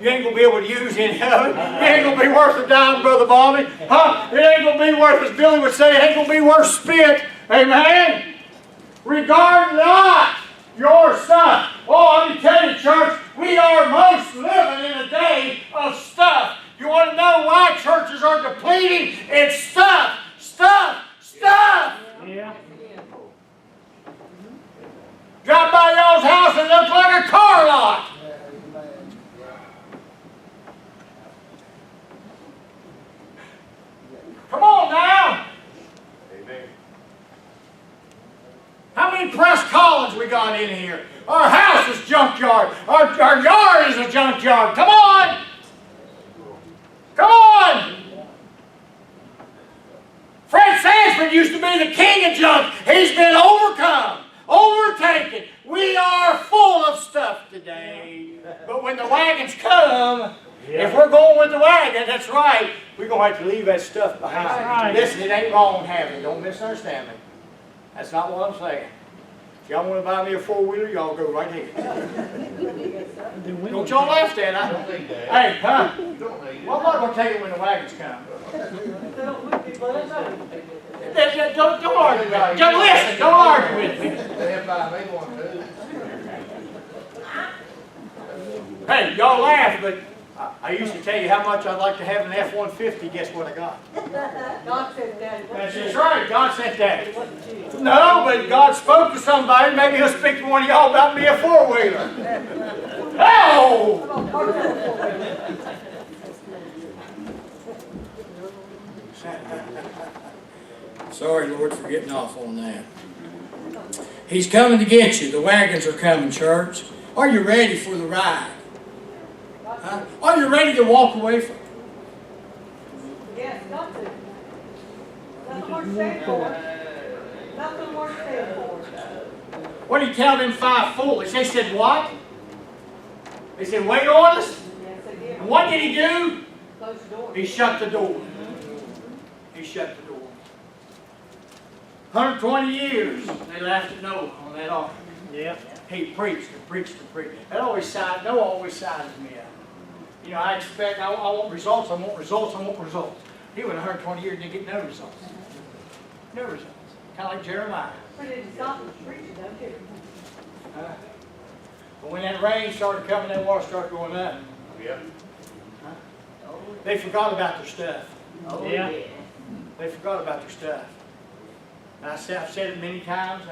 You ain't going to be able to use any of it. It ain't going to be worth a dime, Brother Bobby. Huh? It ain't going to be worth, as Billy would say, it ain't going to be worth spit. Amen? Regard not your stuff. Oh, let me tell you, church, we are most living in a day of stuff. You want to know why churches are depleting? It's stuff, stuff, stuff. Yeah. Drop by y'all's house and it looks like a car lot. Come on now. Amen. How many press Collins we got in here? Our house is junkyard. Our yard is a junkyard. Come on. Come on. Fred Sanford used to be the king of junk. He's been overcome, overtaken. We are full of stuff today. But when the wagons come, if we're going with the wagon, that's right, we're going to have to leave that stuff behind. Right. Listen, it ain't wrong having it. Don't misunderstand me. That's not what I'm saying. If y'all want to buy me a four-wheeler, y'all go right ahead. Don't y'all laugh at that. Don't need that. Hey, huh? You don't need Well, I'm not going to tell you when the wagons come. Don't argue with me. Just listen. Don't argue with me. They have buy me one too. Hey, y'all laugh, but I used to tell you how much I'd like to have an F-150. Guess what I got? God said that. That's right. God sent that. No, but God spoke to somebody. Maybe He'll speak to one of y'all about me a four-wheeler. Oh! Sorry, Lord, for getting off on that. He's coming to get you. The wagons are coming, church. Are you ready for the ride? Huh? Are you ready to walk away from it? Yes, got to. Nothing more to stand for. Nothing more to stand for. What did He tell them five fools? They said what? They said, wait on us. Yes, they did. And what did He do? Close the door. He shut the door. He shut the door. 120 years they laughed at Noah on that ark. Yeah. He preached and preached and preached. Noah always sizes me up. You know, I expect, I want results, I want results, I want results. He went 120 years and didn't get no results. No results. Kind of like Jeremiah. But it stopped the preaching, don't you? But when that rain started coming, that water started going up. Yeah. They forgot about their stuff. Yeah. They forgot about their stuff. And I've said it many times,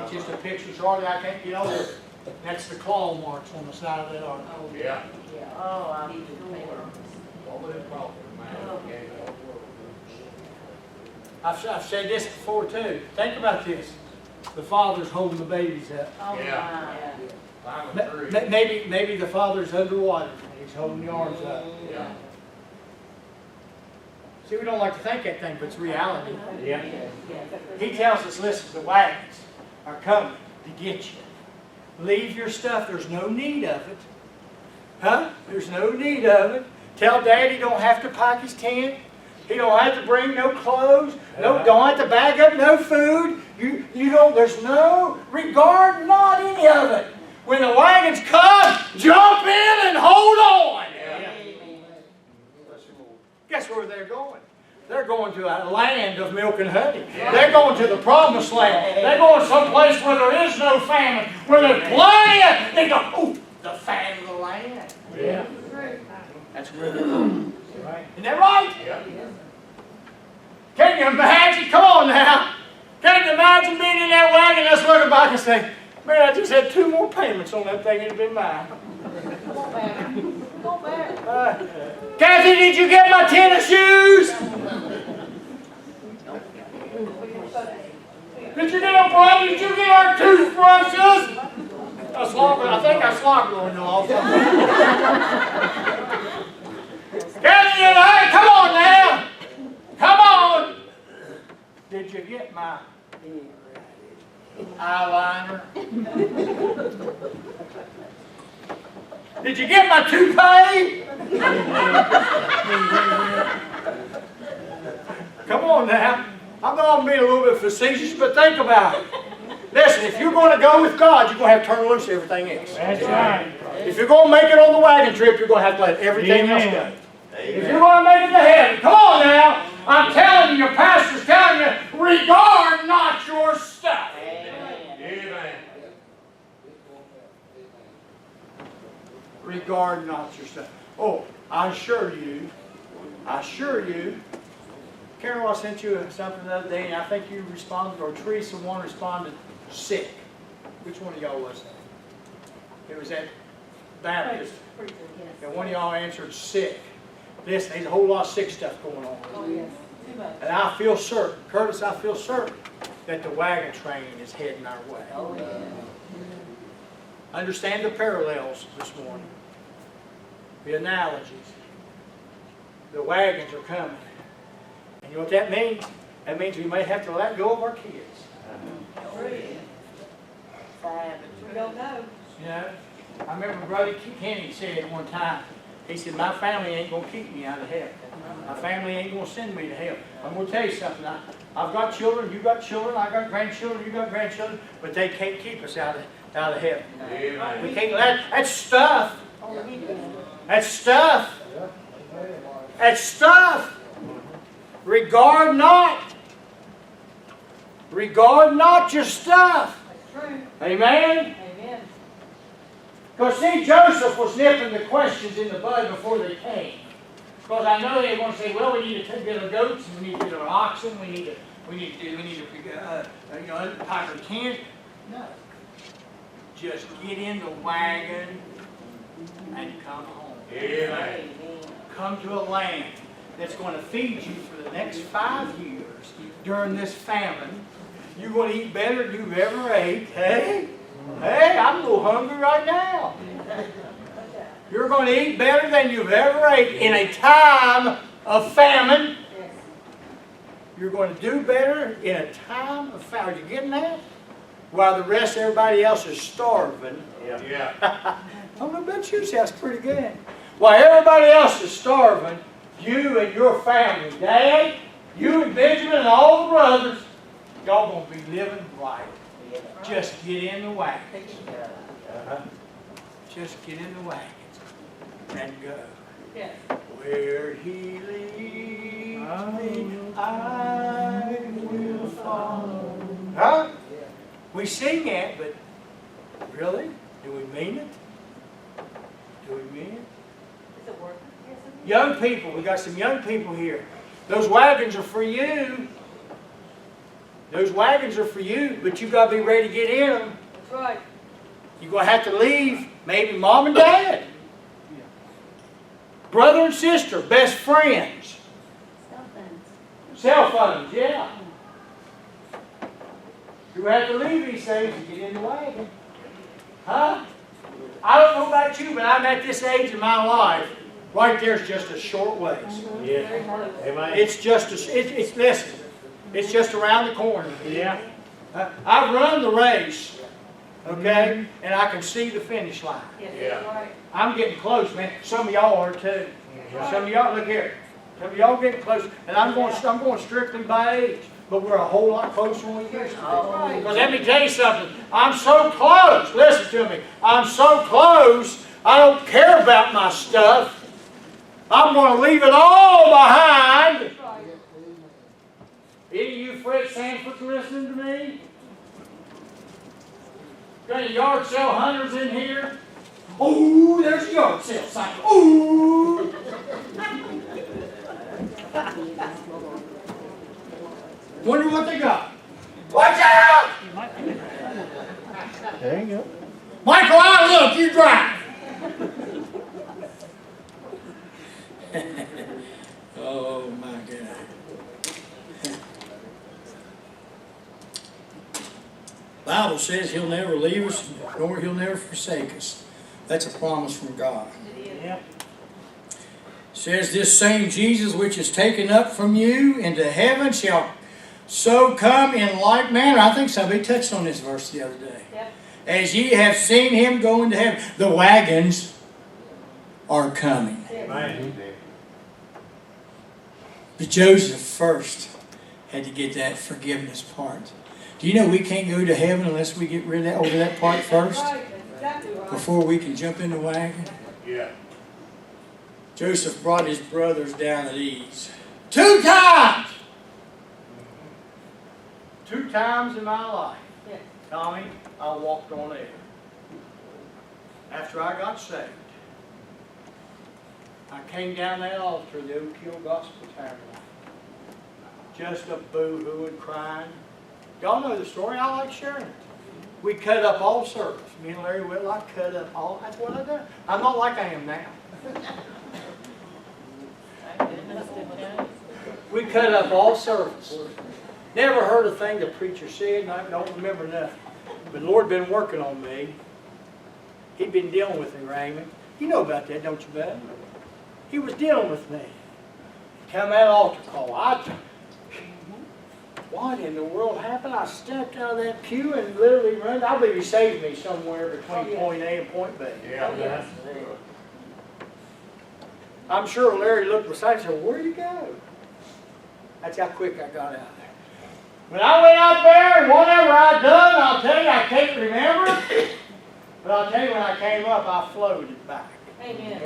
it's just a picture, Charlie, I can't get over it. That's the claw marks on the side of that arm. Yeah. Oh, I need to do What was it called, man? I've said this before too. Think about this. The father's holding the babies up. Oh, Yeah. Climb a tree. Maybe the father's underwater and he's holding the arms up. Yeah. See, we don't like to think that thing, but it's reality. Yeah. He tells us, listen, the wagons are coming to get you. Leave your stuff. There's no need of it. Huh? There's no need of it. Tell Daddy don't have to pack his tent. He don't have to bring no clothes. No, don't have to bag up no food. You don't, there's no regard, not any of it. When the wagons come, jump in and hold on. Guess where they're going? They're going to a land of milk and honey. They're going to the promised land. They're going someplace where there is no famine, where there's plenty. They go, oh, the famine of the land. Yeah. That's where they're going. Right. Isn't that right? Yeah. Can you imagine? Come on now. Can you imagine being in that wagon and us looking back and saying, man, I just had 2 more payments on that thing, it'd been mine. Go back. Go back. Kathy, did you get my tennis shoes? Did you get our brother? Did you get our toothbrushes? I think I slogged on you all. Kathy, hey, come on now. Come on. Did you get my eyeliner? Did you get my toupee? Come on now. I know I'm being a little bit facetious, but think about it. Listen, if you're going to go with God, you're going to have to turn loose everything else. That's right. If you're going to make it on the wagon trip, you're going to have to let everything else go. If you're going to make it to heaven, come on now. I'm telling you, your pastor's telling you, regard not your stuff. Amen. Regard not your stuff. Oh, I assure you, Carol, I sent you something the other day, and I think you responded, or Teresa, one responded, sick. Which one of y'all was that? It was that Baptist. And one of y'all answered sick. Listen, there's a whole lot of sick stuff going on. Oh, yes. And I feel certain, Curtis, I feel certain that the wagon train is heading our way. Oh, yeah. Understand the parallels this morning. The analogies. The wagons are coming. And you know what that means? That means we may have to let go of our kids. We don't know. You know? I remember Brother Kenny said one time, he said, my family ain't going to keep me out of hell. My family ain't going to send me to hell. I'm going to tell you something. I've got children, you got children, I got grandchildren, you got grandchildren, but they can't keep us out of heaven. Amen. We can't let, that's stuff. That's stuff. That's stuff. Regard not your stuff. True. Amen? Amen. Because see, Joseph was nipping the questions in the bud before they came. Because I know they were going to say, well, we need to get our goats, and we need to get our oxen, we need to unpack our tent. No. Just get in the wagon and come home. Amen. Come to a land that's going to feed you for the next 5 years during this famine. You're going to eat better than you've ever ate. Hey, I'm a little hungry right now. You're going to eat better than you've ever ate in a time of famine. You're going to do better in a time of famine. Are you getting that? While the rest of everybody else is starving. Yeah. I bet you that's pretty good. While everybody else is starving, you and your family, Dad, you and Benjamin and all the brothers, y'all going to be living right. Just get in the wagons. Just get in the wagons and go. Yes. Where he leads me, I will follow. Huh? We sing it, but really? Do we mean it? Do we mean it? Is it working? Young people, we got some young people here. Those wagons are for you. Those wagons are for you, but you've got to be ready to get in them. That's right. You're going to have to leave maybe mom and dad. Brother and sister, best friends. Cell phones, yeah. You have to leave these things to get in the wagon. Huh? I don't know about you, but I'm at this age in my life. Right there's just a short ways. Yeah. Amen. It's just listen. It's just around the corner. Yeah. I've run the race, okay, and I can see the finish line. Yes, Yeah. that's right. I'm getting close, man. Some of y'all are too. Some of y'all, look here. Some of y'all getting close, and I'm going strictly by age. But we're a whole lot closer than we used to be. Because let me tell you something. I'm so close. Listen to me. I'm so close. I don't care about my stuff. I'm going to leave it all behind. That's right. Any of you Fred Sanfords listening to me? Got any yard sale hunters in here? Ooh, there's a yard sale sign. Ooh. Wonder what they got. Watch out! There you go. Michael, I look, you drive. Oh my God. Bible says He'll never leave us, nor He'll never forsake us. That's a promise from God. Yep. Says this same Jesus which is taken up from you into heaven shall so come in like manner. I think somebody touched on this verse the other day. Yep. As ye have seen Him go into heaven. The wagons are coming. Amen. But Joseph first had to get that forgiveness part. Do you know we can't go to heaven unless we get rid of that, over that part first? Right, that's exactly right. Before we can jump in the wagon? Yeah. Joseph brought his brothers down at ease. 2 times! 2 times in my life, Yes. Tommy, I walked on air. After I got saved, I came down that altar, the Oak Hill Gospel Tabernacle. Just a boo-hooing, crying. Y'all know the story, I like sharing it. We cut up all service. Me and Larry Whitlock cut up all, that's what I done. I'm not like I am now. We cut up all service. Never heard a thing the preacher said, and I don't remember nothing. But the Lord been working on me. He'd been dealing with me, Raymond. You know about that, don't you, bud? He was dealing with me. Come that altar call. What in the world happened? I stepped out of that pew and literally run. I believe He saved me somewhere between point A and point B. Yeah. I'm sure Larry looked beside and said, where'd he go? That's how quick I got out of there. When I went out there and whatever I'd done, I'll tell you, I can't remember. But I'll tell you, when I came up, I floated back. Amen.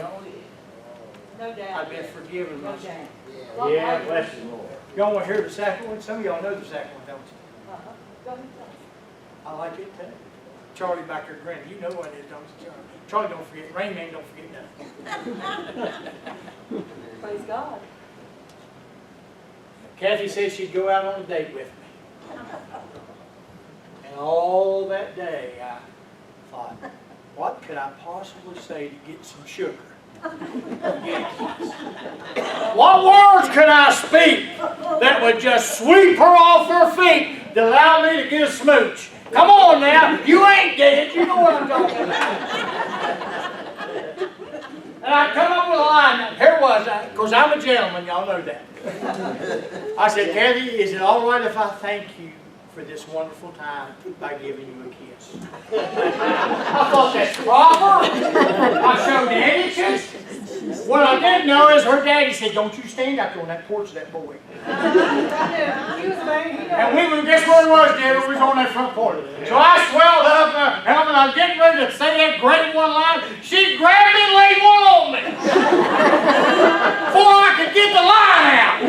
No doubt. I've been forgiven. No myself. doubt. Yeah, bless you, Lord. Y'all want to hear the second one? Some of y'all know the second one, don't you? Uh-huh. Go ahead. I like it too. Charlie back there grinning. You know what it is, don't you, Charlie? Charlie don't forget. Rain Man don't forget nothing. Praise God. Kathy said she'd go out on a date with me. And all that day I thought, what could I possibly say to get some sugar? What words could I speak that would just sweep her off her feet to allow me to get a smooch? Come on now, you ain't dead, you know what I'm talking about. And I come up with a line, here was I, because I'm a gentleman, y'all know that. I said, Kathy, is it all right if I thank you for this wonderful time by giving you a kiss? I thought that's proper. I showed etiquette. What I didn't know is her daddy said, don't you stand out there on that porch of that boy. He was married, he And we were, guess where it was, David? We was on that front porch. So I swelled up, and when I was getting ready to say that great one line, she grabbed me and laid one on me. Before I could get the line out.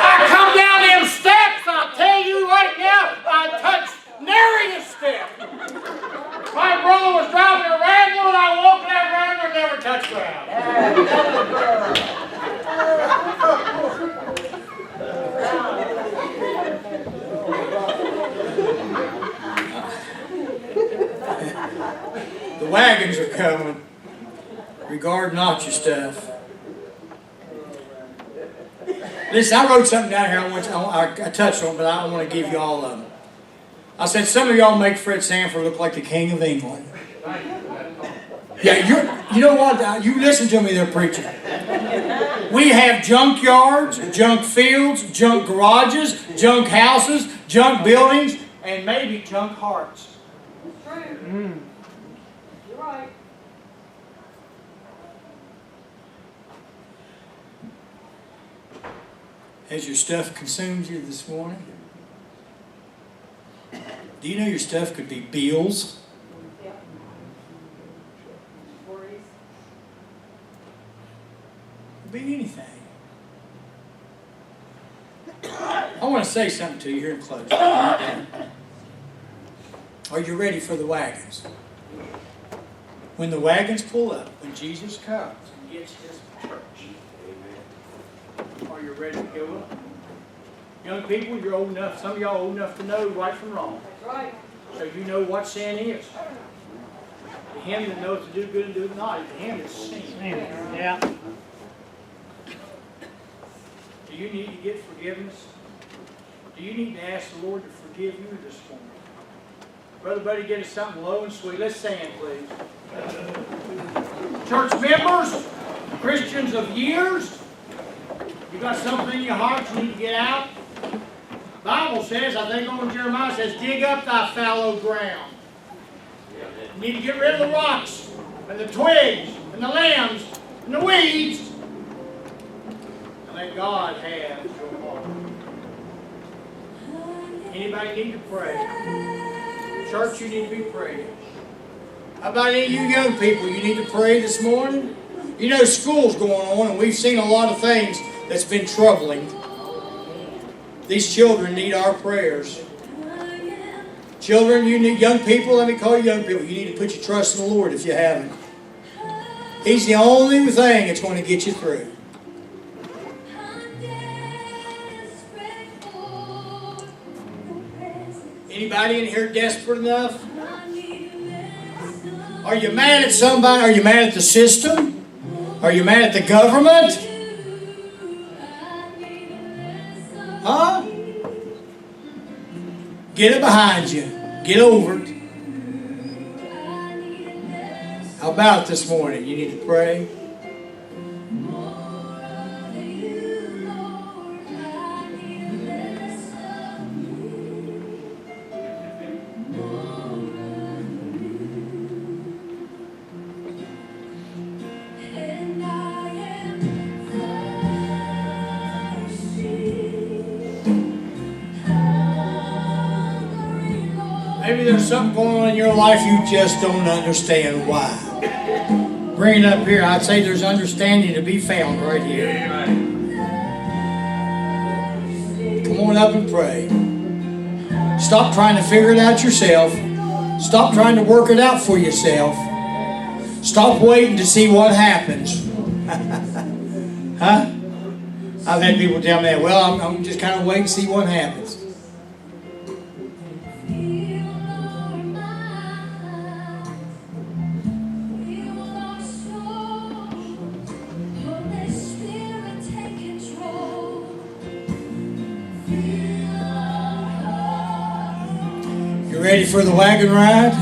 I come down them steps, I tell you right now, I touched nary a step. My brother was driving a Wrangler, and I walked that Wrangler and never touched ground. Regard not your stuff. Listen, I wrote something down here. I touched on it, but I don't want to give you all of them. I said some of y'all make Fred Sanford look like the King of England. Yeah, you know what? You listen to me there, preacher. We have junk yards, junk fields, junk garages, junk houses, junk buildings, and maybe junk hearts. That's true. You're right. Has your stuff consumed you this morning? Do you know your stuff could be bills? Yeah. Worries. Could be anything. I want to say something to you here in closing. Are you ready for the wagons? When the wagons pull up, when Jesus comes and gets his church, are you ready to go up? Young people, you're old enough, some of y'all old enough to know right from wrong. That's right. So you know what sin is. To him that knows to do good and do it not, to him it's sin. Yeah. Do you need to get forgiveness? Do you need to ask the Lord to forgive you this morning? Brother Buddy, get us something low and sweet. Let's stand, please. Church members, Christians of years, you got something in your heart you need to get out. The Bible says, I think on Jeremiah says, dig up thy fallow ground. You need to get rid of the rocks and the twigs and the limbs and the weeds. And let God have your heart. Anybody need to pray? Church, you need to be praying. How about any of you young people? You need to pray this morning? You know, school's going on, and we've seen a lot of things that's been troubling. These children need our prayers. Children, you need, young people, let me call you young people, you need to put your trust in the Lord if you haven't. He's the only thing that's going to get you through. Anybody in here desperate enough? Are you mad at somebody? Are you mad at the system? Are you mad at the government? Huh? Get it behind you. Get over it. How about this morning? You need to pray. Maybe there's something going on in your life you just don't understand why. Bring it up here. I'd say there's understanding to be found right here. Come on up and pray. Stop trying to figure it out yourself. Stop trying to work it out for yourself. Stop waiting to see what happens. Huh? I've had people tell me, well, I'm just kind of waiting to see what happens. Ready for the wagon ride?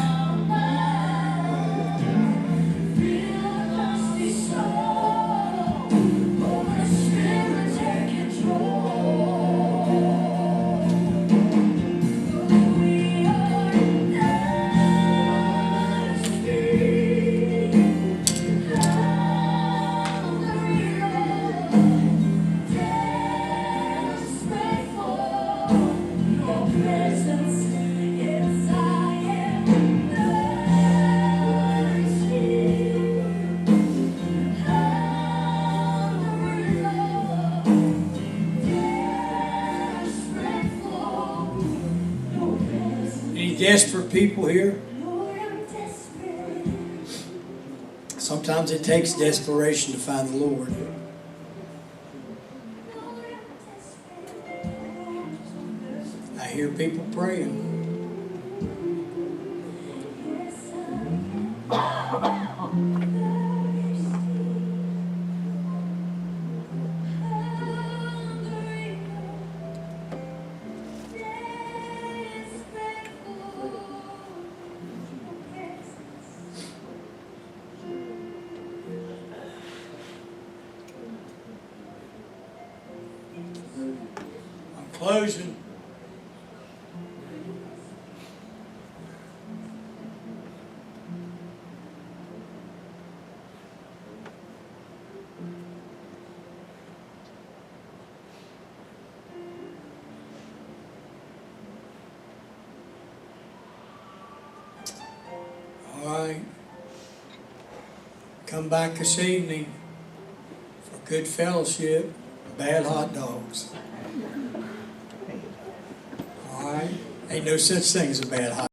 Desperate people here. Sometimes it takes desperation to find the Lord. I hear people praying. Closing. All right. Come back this evening for good fellowship, bad hot dogs. All right? Ain't no such thing as a bad hot